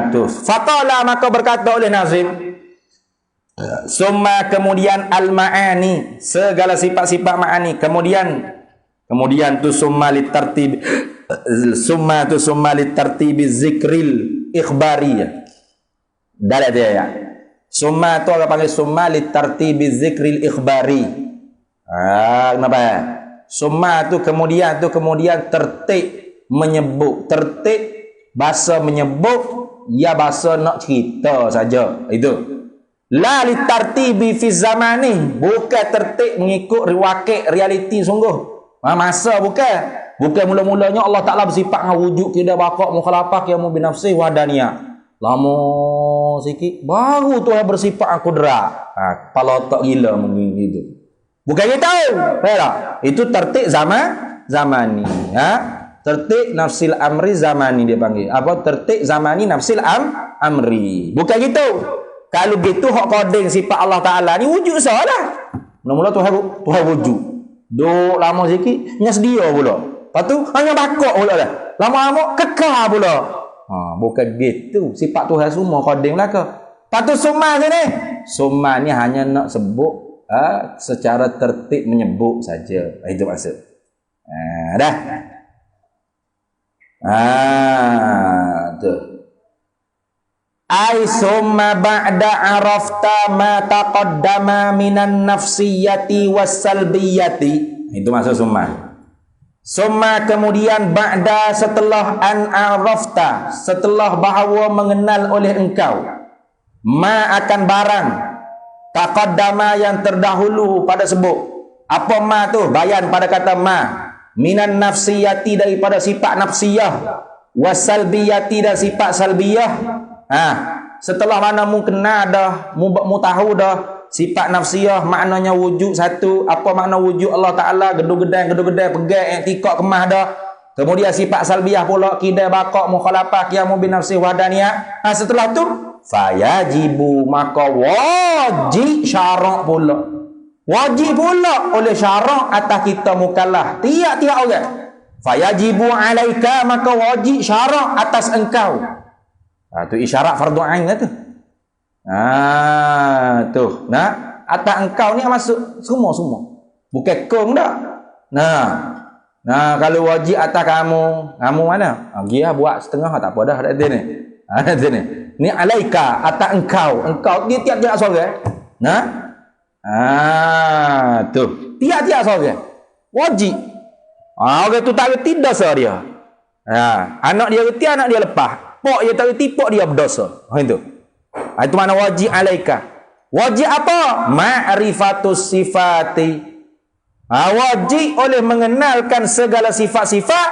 Tu faqala, maka berkata oleh nazim, summa, kemudian al-ma'ani, segala sifat-sifat ma'ani, kemudian tu summa litartib, summa litartibi zikril ikhbariyah. Dalam dia ya. Summa tu orang panggil summa litartibi zikril ikhbari. Kenapa? Summa tu kemudian tertib menyebut, tertib bahasa menyebut, ya bahasa nak cerita saja. Itu. La litartibi fi zamani, bukan tertib mengikut wakil realiti sungguh. Masa bukan mula-mulanya Allah Ta'ala bersifat dengan wujud tidak bakak mukhalafah qiyamu binafsih wahdaniyah. Lama sikit baru Tuhan bersifat qudrat. Kepala tak gila mungkin gitu. Bukan kita tahu. Itu tertib zamani. Tertib nafsil amri zamani dia panggil. Apa tertib zamani nafsil amri. Bukan gitu. Kalau gitu hak kodeng sifat Allah Ta'ala ni wujud salah. Mula-mula Tuhan wujud. Duk lama sikit nya sedia pula. Lepas tu hanya bakak pula dah. Lama-lama kekal pula. Bukan gitu. Sifat Tuhan semua kodeng belaka. Lepas tu summa sini. Summa ni hanya nak sebut secara tertib menyebut saja. Itu maksud. Dah. Tu. Ai summa ba'da arafta ma taqaddama minan nafsiyati wassalbiyati. Itu maksud summa. Summa kemudian ba'da setelah an arafta, setelah bahawa mengenal oleh engkau ma akan barang taqaddama yang terdahulu pada sebut. Apa ma tu? Bayan pada kata ma. Minan nafsiyati daripada sifat nafsiyah, wasalbiyati dan sifat salbiyah. Setelah mana mu kenal dah, mu tahu dah sifat nafsiyah maknanya wujud satu, apa makna wujud Allah Taala, gedung-gedang pegang i'tikad kemah dah. Kemudian sifat salbiyah pula kidai baqa mukhalafah qiyamu bin nafsi wahdaniyah. Setelah tu fayajibu maka wajib syarak pula. Wajib pula oleh syarak atas kita mukallaf. Tiap-tiap orang. Fayajibu alaika maka wajib syarak atas engkau. Tu isyarat fardu ain lah tu. Tu. Nah, atas engkau ni masuk semua. Bukan kong dah. Nah, kalau wajib atas kamu mana? Dia buat setengah tak apa dah ada ni. Ada ni. Ni alaika atas engkau. Engkau dia tiap-tiap seorang. Nah. Tu. Tiap-tiap seorang. Wajib. Orang tu tak reti dosa dia. Anak dia reti, anak dia lepas. Pok dia tak reti, pok dia berdosa. Itu. Itu mana wajib alaika. Wajib apa? Ma'rifatus sifati. Wajib oleh mengenalkan segala sifat-sifat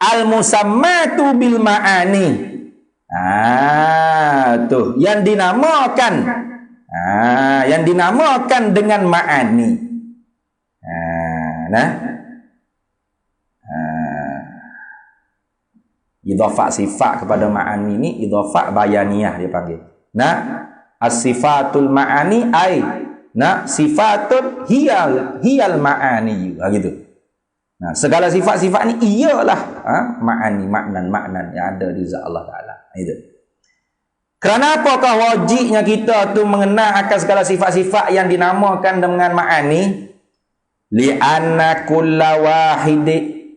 al-musammatu bil ma'ani. Tu yang dinamakan. Yang dinamakan dengan ma'ani. Idhafah sifat kepada ma'ani ni idhafah bayaniyah dia panggil. As-sifatul ma'ani ai sifatun hiyal ma'ani gitu. Segala sifat-sifat ni ialah ma'ani, maknan yang ada di zat Allah Taala. Itu. Kerana apakah wajibnya kita tu mengenal akan segala sifat-sifat yang dinamakan dengan ma'ani? Li'anna kulla wahidin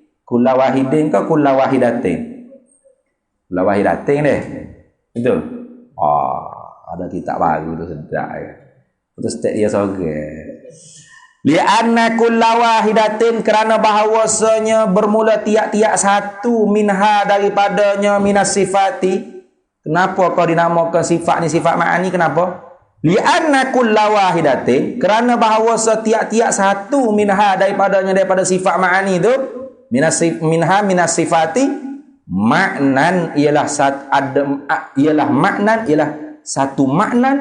ke kulla wahidatin? Kulla wahidatin deh. Itu. Ada kitab baru tu sedap ya. Terus tak dia sorang. Li'anna kulla wahidatin kerana bahawasanya bermula tiap-tiap satu minha daripadanya minas sifati. Kenapa kau dinamakan sifat ni sifat ma'ani? Kenapa? Li'anna kulla wahidatin kerana bahawa setiap-tiap satu minha daripada sifat ma'ani tu minas sifati maknan ialah satu makna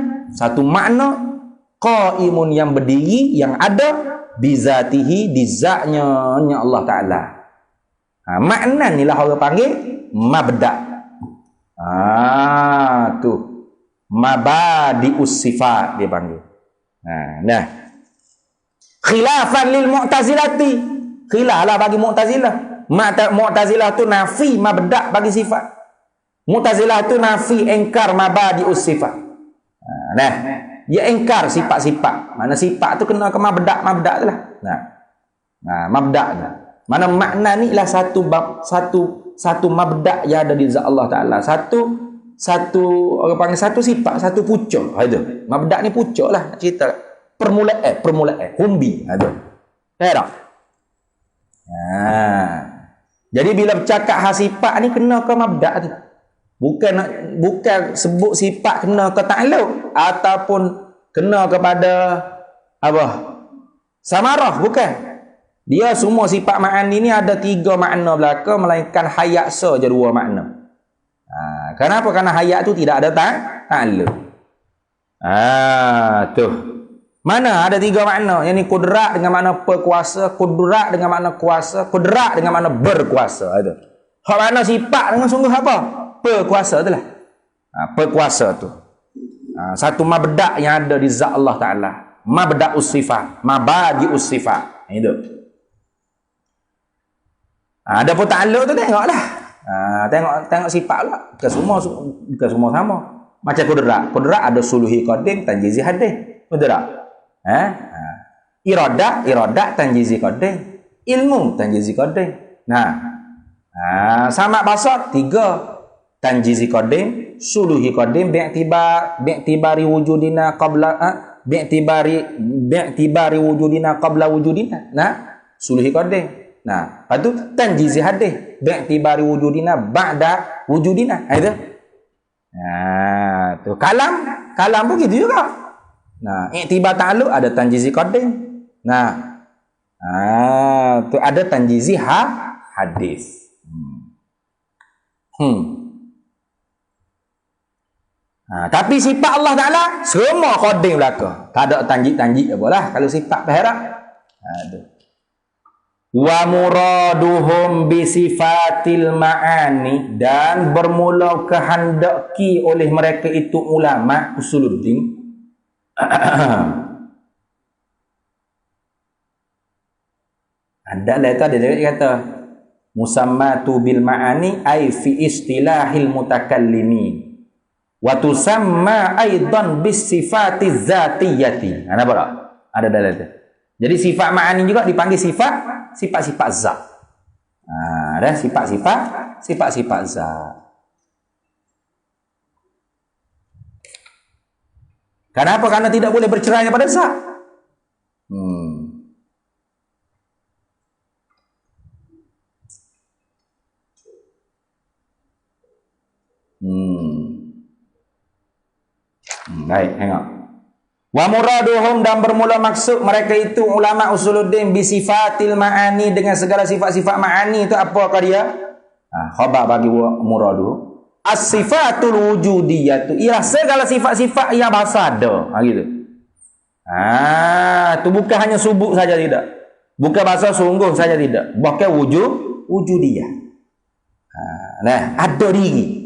qaimun yang berdiri yang ada bizatihi di zatnya Allah Taala. Maknan inilah orang panggil mabda'. Tu mabadi'us sifat dia panggil. Khilafan lil mu'tazilati. Khilaf lah bagi mu'tazilah. Mu'tazilah tu nafi mabda' bagi sifat. Mu'tazilah tu nafi engkar mabadi'us sifat. Dia engkar sifat-sifat. Mana sifat tu kena ke mabda' tu lah. Mabda' tu. Mana makna ni lah satu mabda' yang ada di zat Allah Taala. Satu orang panggil satu sifat, satu pucuk. Itu. Mabda' ni pucuk lah cerita. Permulaan, humbi. Itu. Tak? Jadi bila bercakap hal sifat ni kena ke mabda' tu. Bukan sebut sifat kena ke ta'alluq ataupun kena kepada apa? Samarah, bukan. Dia semua sifat ma'ani ni ada 3 makna belaka melainkan hayat saja 2 makna. Kenapa? Kerana hayat tu tidak ada ta'alluq. Tu. Mana ada 3 makna? Yang ni kudrat dengan makna perkuasa, kudrat dengan makna kuasa, kudrat dengan makna berkuasa. Itu. Hak makna sifat dengan sungguh apa? Perkuasa itulah. Perkuasa tu. Satu mabda' yang ada di zat Allah Ta'ala. Mabda'us sifat. Mabadi'us sifat. Itu. Ada pun ta'alluq tu tengoklah. Tengok sifat lah. Bukan semua sama. Macam kudrat. Kudrat ada suluhi qadim, tanjizi hadih. Betul tak? Iradat, tanjizi qadim. Ilmu, tanjizi qadim. Sama basar 3. Tanjizi qadim, suluhi qadim, bi'tibari wujudina qabla bi'tibari wujudina qabla wujudina. Suluhi qadim. Nah, lepas tu tanjizi hadis bi'tibari wujudina ba'da wujudina. Itu. Nah, tu kalam pun gitu juga. Nah, i'tibar ta'alluq ada tanjizi qadim. Nah, tu ada tanjizi hadis. Tapi sifat Allah Ta'ala semua qadim belaka. Tak ada tanjik-tanjik apalah kalau sifat perak. Wa muraduhum bi sifatil ma'ani, dan bermula kehendaki oleh mereka itu ulama usuluddin ada lah tu, dia kata musammatu bil ma'ani ay fi istilahil mutakallimin wa tusamma aidan bis sifati dzatiyati. Ada apa tak? Ada dalam tu. Jadi sifat ma'ani juga dipanggil sifat-sifat zat. Ada sifat-sifat zat. Kenapa? Karena tidak boleh bercerai daripada zat. Baik, tengok. Wa muraduhum, dan bermula maksud mereka itu ulama usuluddin bi sifatil ma'ani, dengan segala sifat-sifat ma'ani itu apa dia? Khabar bagi muradu. As-sifatul wujudiyatu, ialah segala sifat-sifat yang bahasa ada. Gitu. Tu bukan hanya subuk saja, tidak. Bukan bahasa sungguh saja, tidak. Bahkan wujudiyah. Nah, ada diri.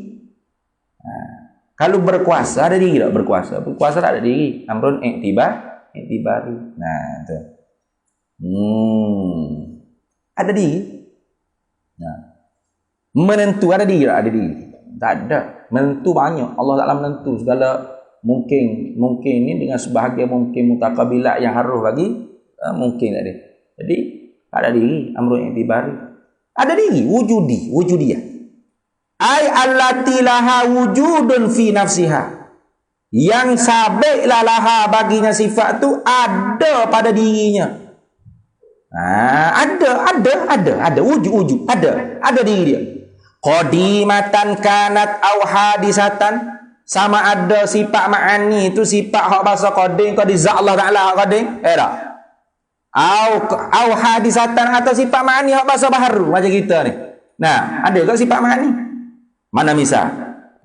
Kalau berkuasa ada diri tak? Berkuasa tak ada diri. Amrun i'tibari. Nah, tu. Ada diri. Nah. Menentu ada diri tak? Ada diri. Tak ada. Menentu banyak. Allah Taala menentu segala mungkin ni dengan sebahagian mungkin mutaqabilat yang harus bagi mungkin tak ada. Jadi tak ada diri. Amrun i'tibari. Ada diri, wujudiyah. Ai allati laha wujudun fi nafsiha, yang sabitlah laha baginya sifat tu ada pada dirinya. Ada wujud ada diri dia. Qadimatan kanat au hadisatan, sama ada sifat ma'ani itu sifat hak bahasa qadim qadi zat Allah Taala hak qadim tak? Au hadisatan, atau sifat ma'ani hak bahasa baharu macam kita ni. Nah, ada ke sifat ma'ani? Mana misal?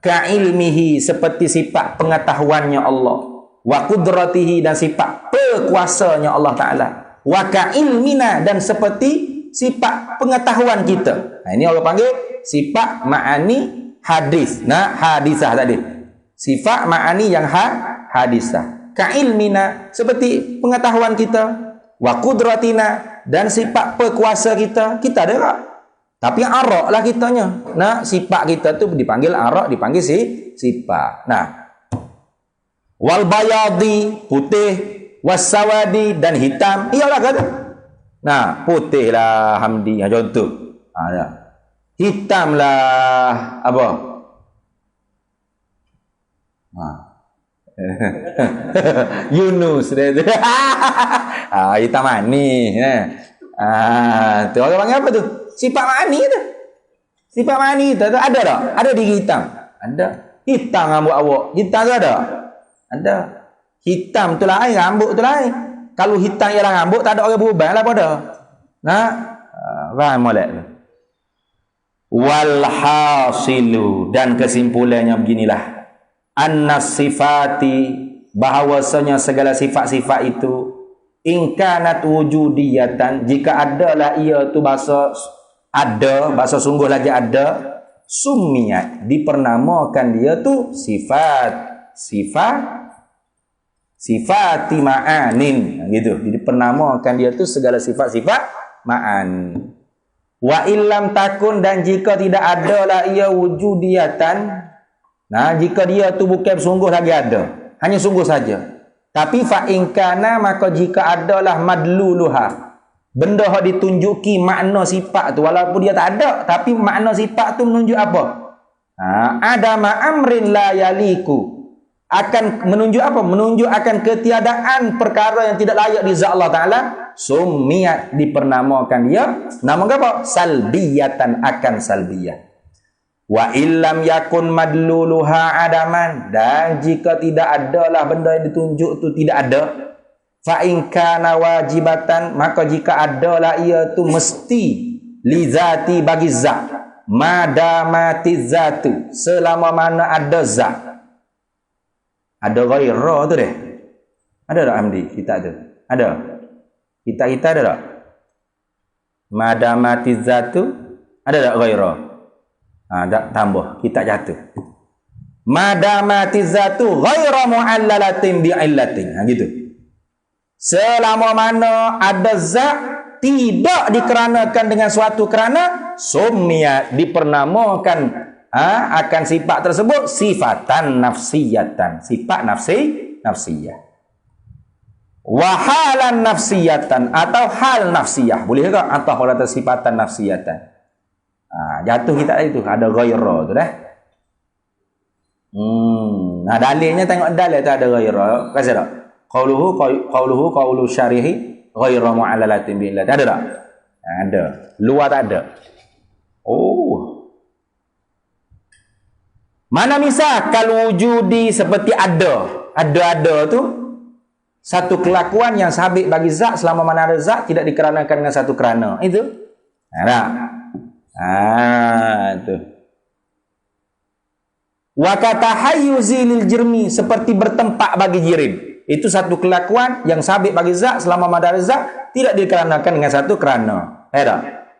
Ka'ilmihi, seperti sifat pengetahuannya Allah. Wa qudratihi, dan sifat perkuasanya Allah Ta'ala. Wa ka'ilmina, dan seperti sifat pengetahuan kita. Ini Allah panggil sifat ma'ani hadis. Hadisah tadi. Sifat ma'ani yang hadisah. Ka'ilmina, seperti pengetahuan kita. Wa qudratina, dan sifat perkuasa kita. Kita ada tak? Tapi arak lah kitanya. Nah, sifat kita tu dipanggil arak, dipanggil sifat. Nah, wal bayadi, putih, wasawadi, dan hitam. Iyalah kata. Nah, putih lah Hamdi, contoh. Ya. Hitam lah apa? Yunus. Hitam manis. Tu orang panggil apa tu? Sifat ma'ani tu. Sifat ma'ani tu ada tak? Ada diri hitam. Ada. Hitam rambut awak. Hitam tu ada? Ada. Hitam tu lain, rambut tu lain. Kalau hitam ialah rambut, tak ada orang berubah lah pada. Nah, faham molek tu. Wal hasilu, dan kesimpulannya beginilah. Annas sifati, bahawasanya segala sifat-sifat itu ingkanat wujudiyatan, jika adalah ia tu bahasa ada, bahasa sungguh lagi ada, summiyat, dipernamakan dia tu sifati ma'anin, gitu. Dipernamakan dia tu segala sifat-sifat ma'an. Wa illam takun, dan jika tidak adalah ia wujudiyatan, nah, jika dia tu bukan sungguh lagi ada, hanya sungguh saja. Tapi fa'inkana, maka jika adalah madluluha, benda yang ditunjuki makna sifat tu, walaupun dia tak ada, tapi makna sifat tu menunjuk apa? Ada ma'amrin la yaliku, akan menunjuk apa? Menunjuk akan ketiadaan perkara yang tidak layak di zat Allah Ta'ala, summiyat, dipernamakan dia nama apa? Salbiyatan, akan salbiyah. Wa illam yakun madluluha adaman, dan jika tidak adalah benda yang ditunjuk tu tidak ada, fa in kana wajibatan, maka jika adalah ia tu mesti li zati, bagi zat, madamati zatu, selama mana ada zat. Ada ghairah tu deh. Ada tak Hamdi? Kita tu. Ada. Kita ada tak? Madamati zatu, ada tak ghairah? Tak tambah, kita jatuh. Madamati zatu ghaira mu'allalatin bi'illatin. Gitu. Selama mana ada zat tidak dikeranakan dengan suatu kerana, summiyat, dipernamakan akan sifat tersebut sifatan nafsiyatan, sifat nafsiyah. Wahalan nafsiyatan, atau hal nafsiyah. Boleh ke? Atau kata sifatan nafsiyatan. Jatuh kita itu ada ghairah tu dah. Dalilnya tengok dalil tu ada ghairah. Kasih tak? Qauluhu syarihi ghairu mu'allalatin billah. Ada tak? Ada. Luar tak ada. Mana misal kalau wujudi seperti ada tu satu kelakuan yang sabit bagi zat, selama mana ada zat tidak dikeranakan dengan satu kerana. Itu. Tu. Wa katahayyuzi lil jirmi, seperti bertempat bagi jirim. Itu satu kelakuan yang sabit bagi zat, selama mana ada zat tidak dikeranakan dengan satu kerana.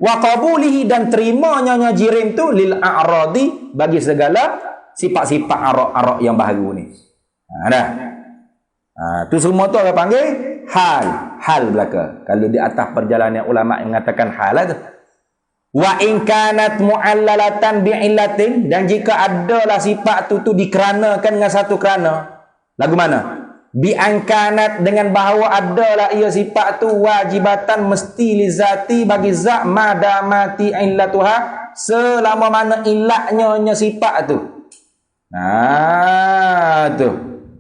Wa qabulihi, dan terimanya jirim tu lil a'radi, bagi segala sifat-sifat arak-arak yang baharu ni. Tu semua tu orang panggil hal belaka. Kalau di atas perjalanan ulama yang mengatakan hal tu. Wa in kanat mu'allalatan bi'illatin, dan jika adalah sifat tu dikeranakan dengan satu kerana. Lagu mana? Bi an kanat, dengan bahawa adalah ia sifat tu wajibatan, mesti li zati, bagi zat, madamati illatuha, selama mana ilaknya sifat tu. Tu.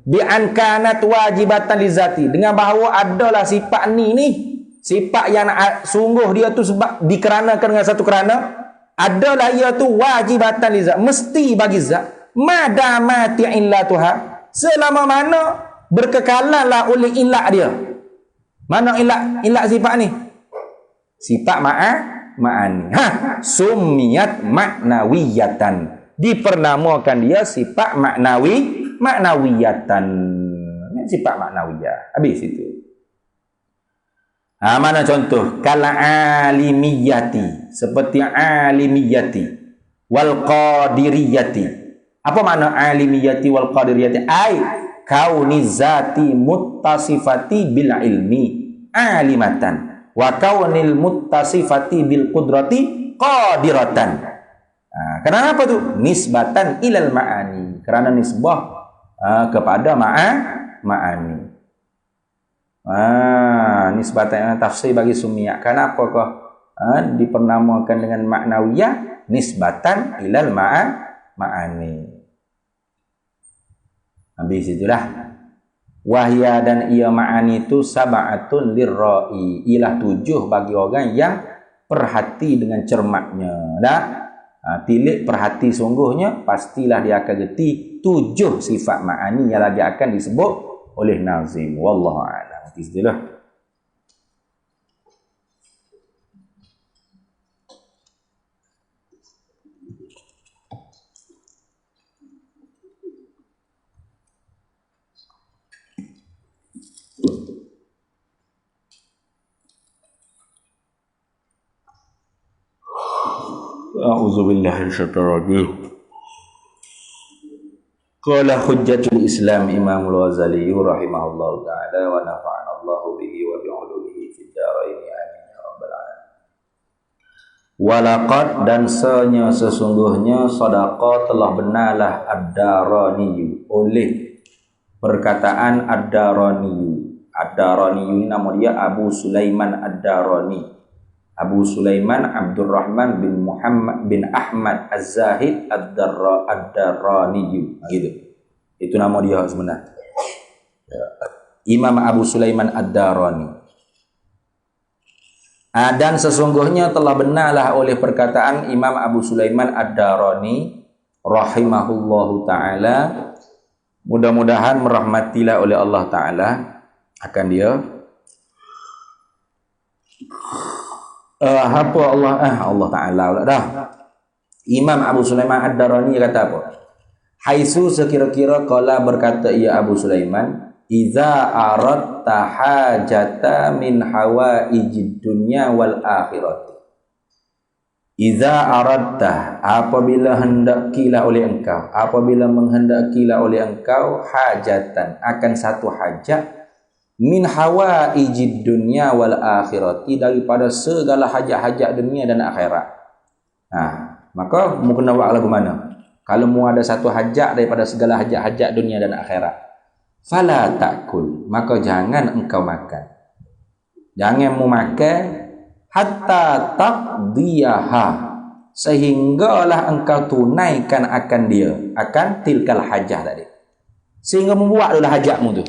Bi an kanat wajibatan li zati, dengan bahawa adalah sifat ni sifat yang sungguh dia tu sebab dikeranakan dengan satu kerana, adalah ia tu wajibatan li zat, mesti bagi zat, madamati illatuha, selama mana berkekalanlah oleh ilak dia. Mana ilak sifat ni? Sifat ma'ani. Summiyat ma'nawiyatan, dipernamakan dia sifat ma'nawiyatan. Sifat ma'nawiyah. Habis itu. Mana contoh? Kala alimiyati, seperti alimiyati wal qadiriyati. Apa makna alimiyati wal qadiriyati? Kauni zati muttasifati bil ilmi alimatan, wa kaunil muttasifati bil qudrati qadiratan. Kenapa tu? Nisbatan ilal ma'ani, kerana nisbah kepada ma'ani. Nisbatan tafsir bagi summiyah. Kenapakah dipernamakan dengan maknawiyah? Nisbatan ilal ma'ani. Habis itulah. Wahya, dan ia ma'ani itu sab'atun lirra'i, ialah 7 bagi orang yang perhati dengan cermatnya. Tilik perhati sungguhnya, pastilah dia akan gerti 7 sifat ma'ani yang lagi akan disebut oleh nazim. Wallahu a'lam. Itulah. A'udzubillahi minasyaitonir rajim. Qala hujjatul Islam Imamul Ghazali rahimahullahu taala wa nafa'ana Allahu bihi wa bi'ulumihi fid dharain amin ya rabbal alamin. Walaqad, dan sesungguhnya sadaqah telah benarlah ad-Darani oleh perkataan ad-Darani. Ad-Darani ini nama dia Abu Sulaiman ad-Darani. Abu Sulaiman Abdurrahman bin Muhammad bin Ahmad Az-Zahid ad-Darani gitu. Itu nama dia sebenarnya. Imam Abu Sulaiman Ad-Darani. Dan sesungguhnya telah benarlah oleh perkataan Imam Abu Sulaiman Ad-Darani rahimahullahu taala, mudah-mudahan merahmatilah oleh Allah taala akan dia. Allah taala dah. Imam Abu Sulaiman Ad-Darani kata apa? Haitsu sekira-kira qala berkata ia Abu Sulaiman, "Idza aradta hajata min hawaijid dunya wal akhirati." Idza aradta, apabila hendakilah oleh engkau, apabila menghendakilah oleh engkau hajatan, akan satu hajat, min hawaijid dunya wal akhirati, daripada segala hajat-hajat dunia dan akhirat. Maka mu kena buat lagu mana? Kalau mu ada satu hajat daripada segala hajat-hajat dunia dan akhirat, fala ta'kul, maka jangan engkau makan. Jangan mu makan hatta taqdiyaha, sehinggalah engkau tunaikan akan dia, akan tilkal hajah tadi. Sehingga membuat dulu hajatmu tu.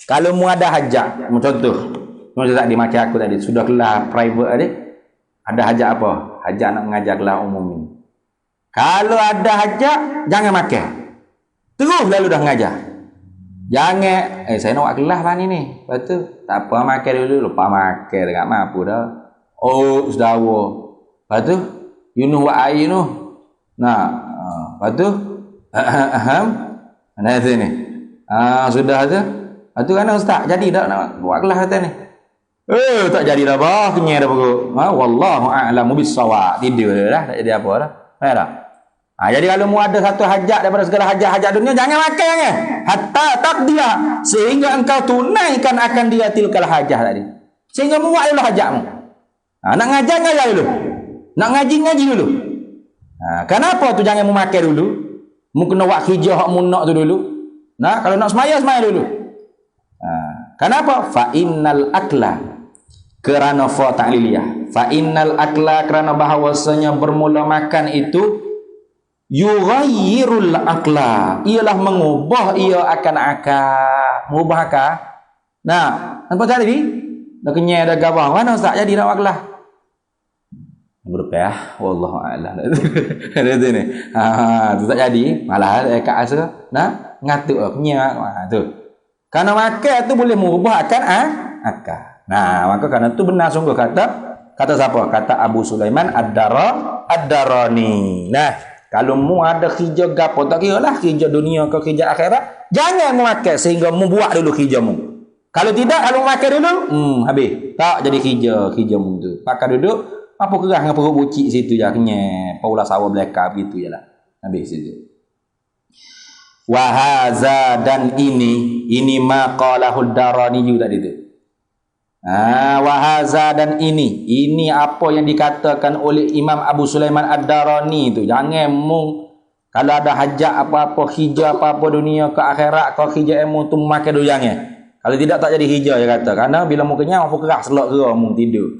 Kalau mu ada hajat, contoh, macam tadi macam aku tadi, sudah kelas private tadi, ada hajat apa? Hajat nak mengajar kelas umum ni. Kalau ada hajat, jangan makan. Terus lalu dah mengajar. Jangan, saya nak buat kelas lah ni. Lepas tu, tak apa, makan dulu. Lepas makan, tak mampu dah. Oh, saudara. Lepas tu, you know buat air tu. Lepas tu, mana sini? Sudah tu. Lepas tu kan ustaz, jadi tak nak buat kelas kata ni? Tak jadi dah bah, kenyai dah perut. Wallahu a'lamu bis-shawab. Tidur dah, tak jadi apa dah. Faham tak? Jadi kalau mu ada satu hajat daripada segala hajat-hajat dunia, jangan makan jangan. Hatta taqdiya, sehingga engkau tunaikan akan dia tilkal hajah tadi. Sehingga mu buat dulu hajatmu. Nak ngajar dulu. Nak ngaji dulu. Kenapa tu jangan mu makan dulu? Mu kena buat hijau hak mu nak tu dulu. Kalau nak semaya dulu. Kenapa? Fa innal akla, kerana fa ta'liliyah. Fa innal akla, kerana bahawasanya bermula makan itu yughayyirul akla, ialah mengubah ia akan akal. Mengubah akal. Nampak tadi? Dah kenyai dah gabah. Mana ustaz jadi nak waklah? Berpeh, wallahu a'lam. Ada tu ni. Tu tak jadi, malah kat asa. Ngatuk kenyai tu. Karena makan tu boleh mengubah akan akal. Maka kerana tu benar sungguh kata siapa? Kata Abu Sulaiman Ad-Darani. Kalau mu ada kerja gapo, tak kira lah kerja dunia ke kerja akhirat, jangan mu makan sehingga mu buat dulu kerja mu. Kalau tidak, kalau makan dulu, habis. Tak jadi kerja mu tu. Pakai duduk, apa kerah dengan perut bucik situ je, kenyai, paula sawah belaka begitu je lah. Habis situ. Wahaza, dan ini maqalahud Darani juga tadi tu. Wahaza, dan ini apa yang dikatakan oleh Imam Abu Sulaiman Ad-Darani tu. Jangan mu kalau ada hajat apa-apa, hijau apa-apa dunia ke akhirat, ke hijau mu tu makan dulu jangan. Kalau tidak tak jadi hijau dia kata. Karena bila mu kenyang mu kerak selok ke mu tidur.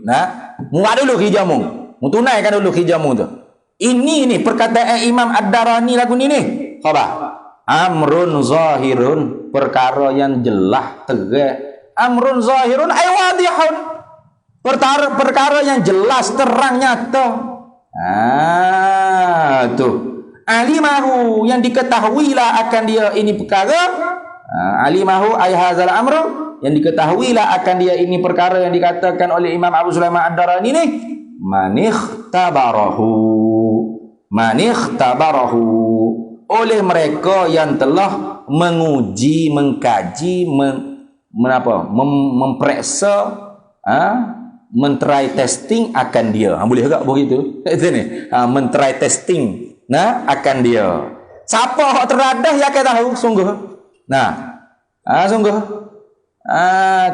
Mu buat dulu hijau mu. Mu tunaikan dulu hijau mu tu. Ini perkataan Imam Ad-Darani lagu ni. Khabar. Amrun zahirun, perkara yang jelas terang. Amrun zahirun ay wadihun, perkara yang jelas terang nyata. Tu alimahu, yang diketahuilah akan dia ini perkara. Alimahu ay hadzal amru, yang diketahuilah akan dia ini perkara yang dikatakan oleh Imam Abu Sulaiman Ad-Darani ini. Maniktabarahu, oleh mereka yang telah menguji, mengkaji, memperiksa, mentry testing akan dia. Boleh juga begitu? Ini, mentry testing akan dia. Siapa hak teradah yang akan tahu sungguh. Sungguh.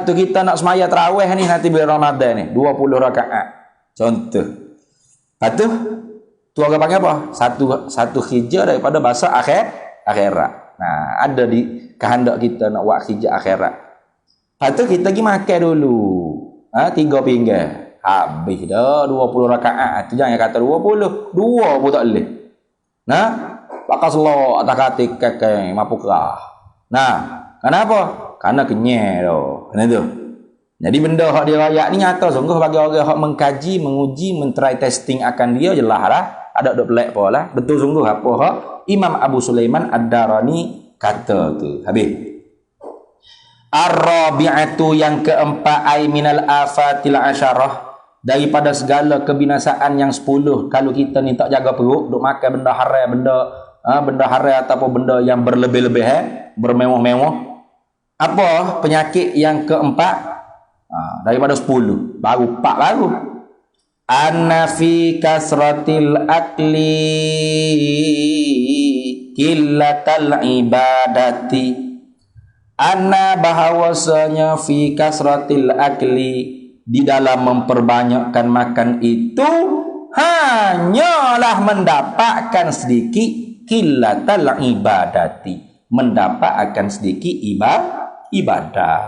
Tu kita nak semaya tarawih ni nanti bulan Ramadan ni 20 rakaat. Contoh. Patu tu orang panggil apa? Satu hijrah daripada bahasa akhirat. Ada di kehendak kita nak buat hijrah akhirat. Lepas tu kita pergi makan dulu. 3 pinggan. Habis dah 20 rakaat. Tu jangan kata 20. 2 pun tak boleh. bakal selo atak-atik kakek mapukah. Nah, kenapa? Karena kenyek tu. Kena tu. Jadi benda hak dia rakyat ni nyata sungguh bagi orang hak mengkaji, menguji, mentry testing akan dia jelas lah. Ada dok pelik apa lah. Betul sungguh apa hak Imam Abu Sulaiman Ad-Darani kata tu. Habis. Ar-rabi'atu yang keempat ay minal afatil asyarah, daripada segala kebinasaan yang 10. Kalau kita ni tak jaga perut, duk makan benda haram, benda haram ataupun benda yang berlebih-lebih, bermewah-mewah. Apa penyakit yang keempat? Daripada 10, baru 4 baru. Anna fi kasratil akli killatal ibadati. Anna bahawasanya fi kasratil akli, di dalam memperbanyakkan makan itu hanyalah mendapatkan sedikit killatal ibadati, mendapatkan sedikit ibadah.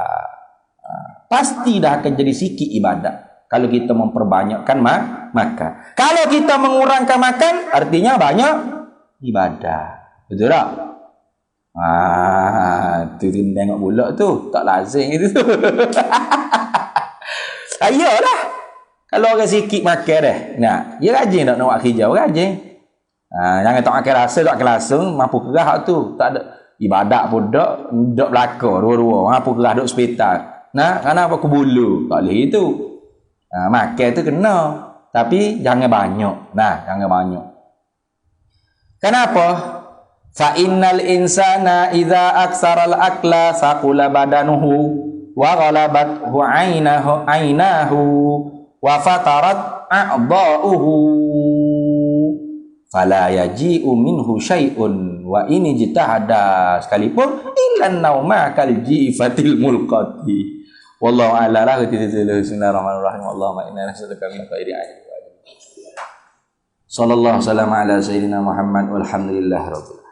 Pasti dah akan jadi sikit ibadat kalau kita memperbanyakkan makan. Kalau kita mengurangkan makan, artinya banyak ibadah. Betul tak? Tu tengok pula tu, tak lazim itu. Ayolah. Kalau orang sikit makan dah. Nah, dia rajin tak nak buat kerja, rajin. Jangan tak makan rasa, tak makan langsung, mampu kerah tu. Tak ada ibadat pun dak belaka dua-dua. Mampu kerah duk hospital. Nah, kenapa aku bulu? Tak boleh itu. Makan tu kena. Tapi jangan banyak. Nah, jangan banyak. Kenapa? Fa innal insana idza aksara al-akla saqula badanuhu wa ghalabathu ainahu wa fatarat a'dha'uhu fala yaji'u minhu syai'un wa in ijtahada, sekalipun illa nauma kal jifatil mulqati. Wallahu a'lam. Bismillahirrahmanirrahim. Allahumma inna nas'aluka min khairi ajli. Sallallahu alaihi wasallam ala sayyidina Muhammad walhamdulillahirabbil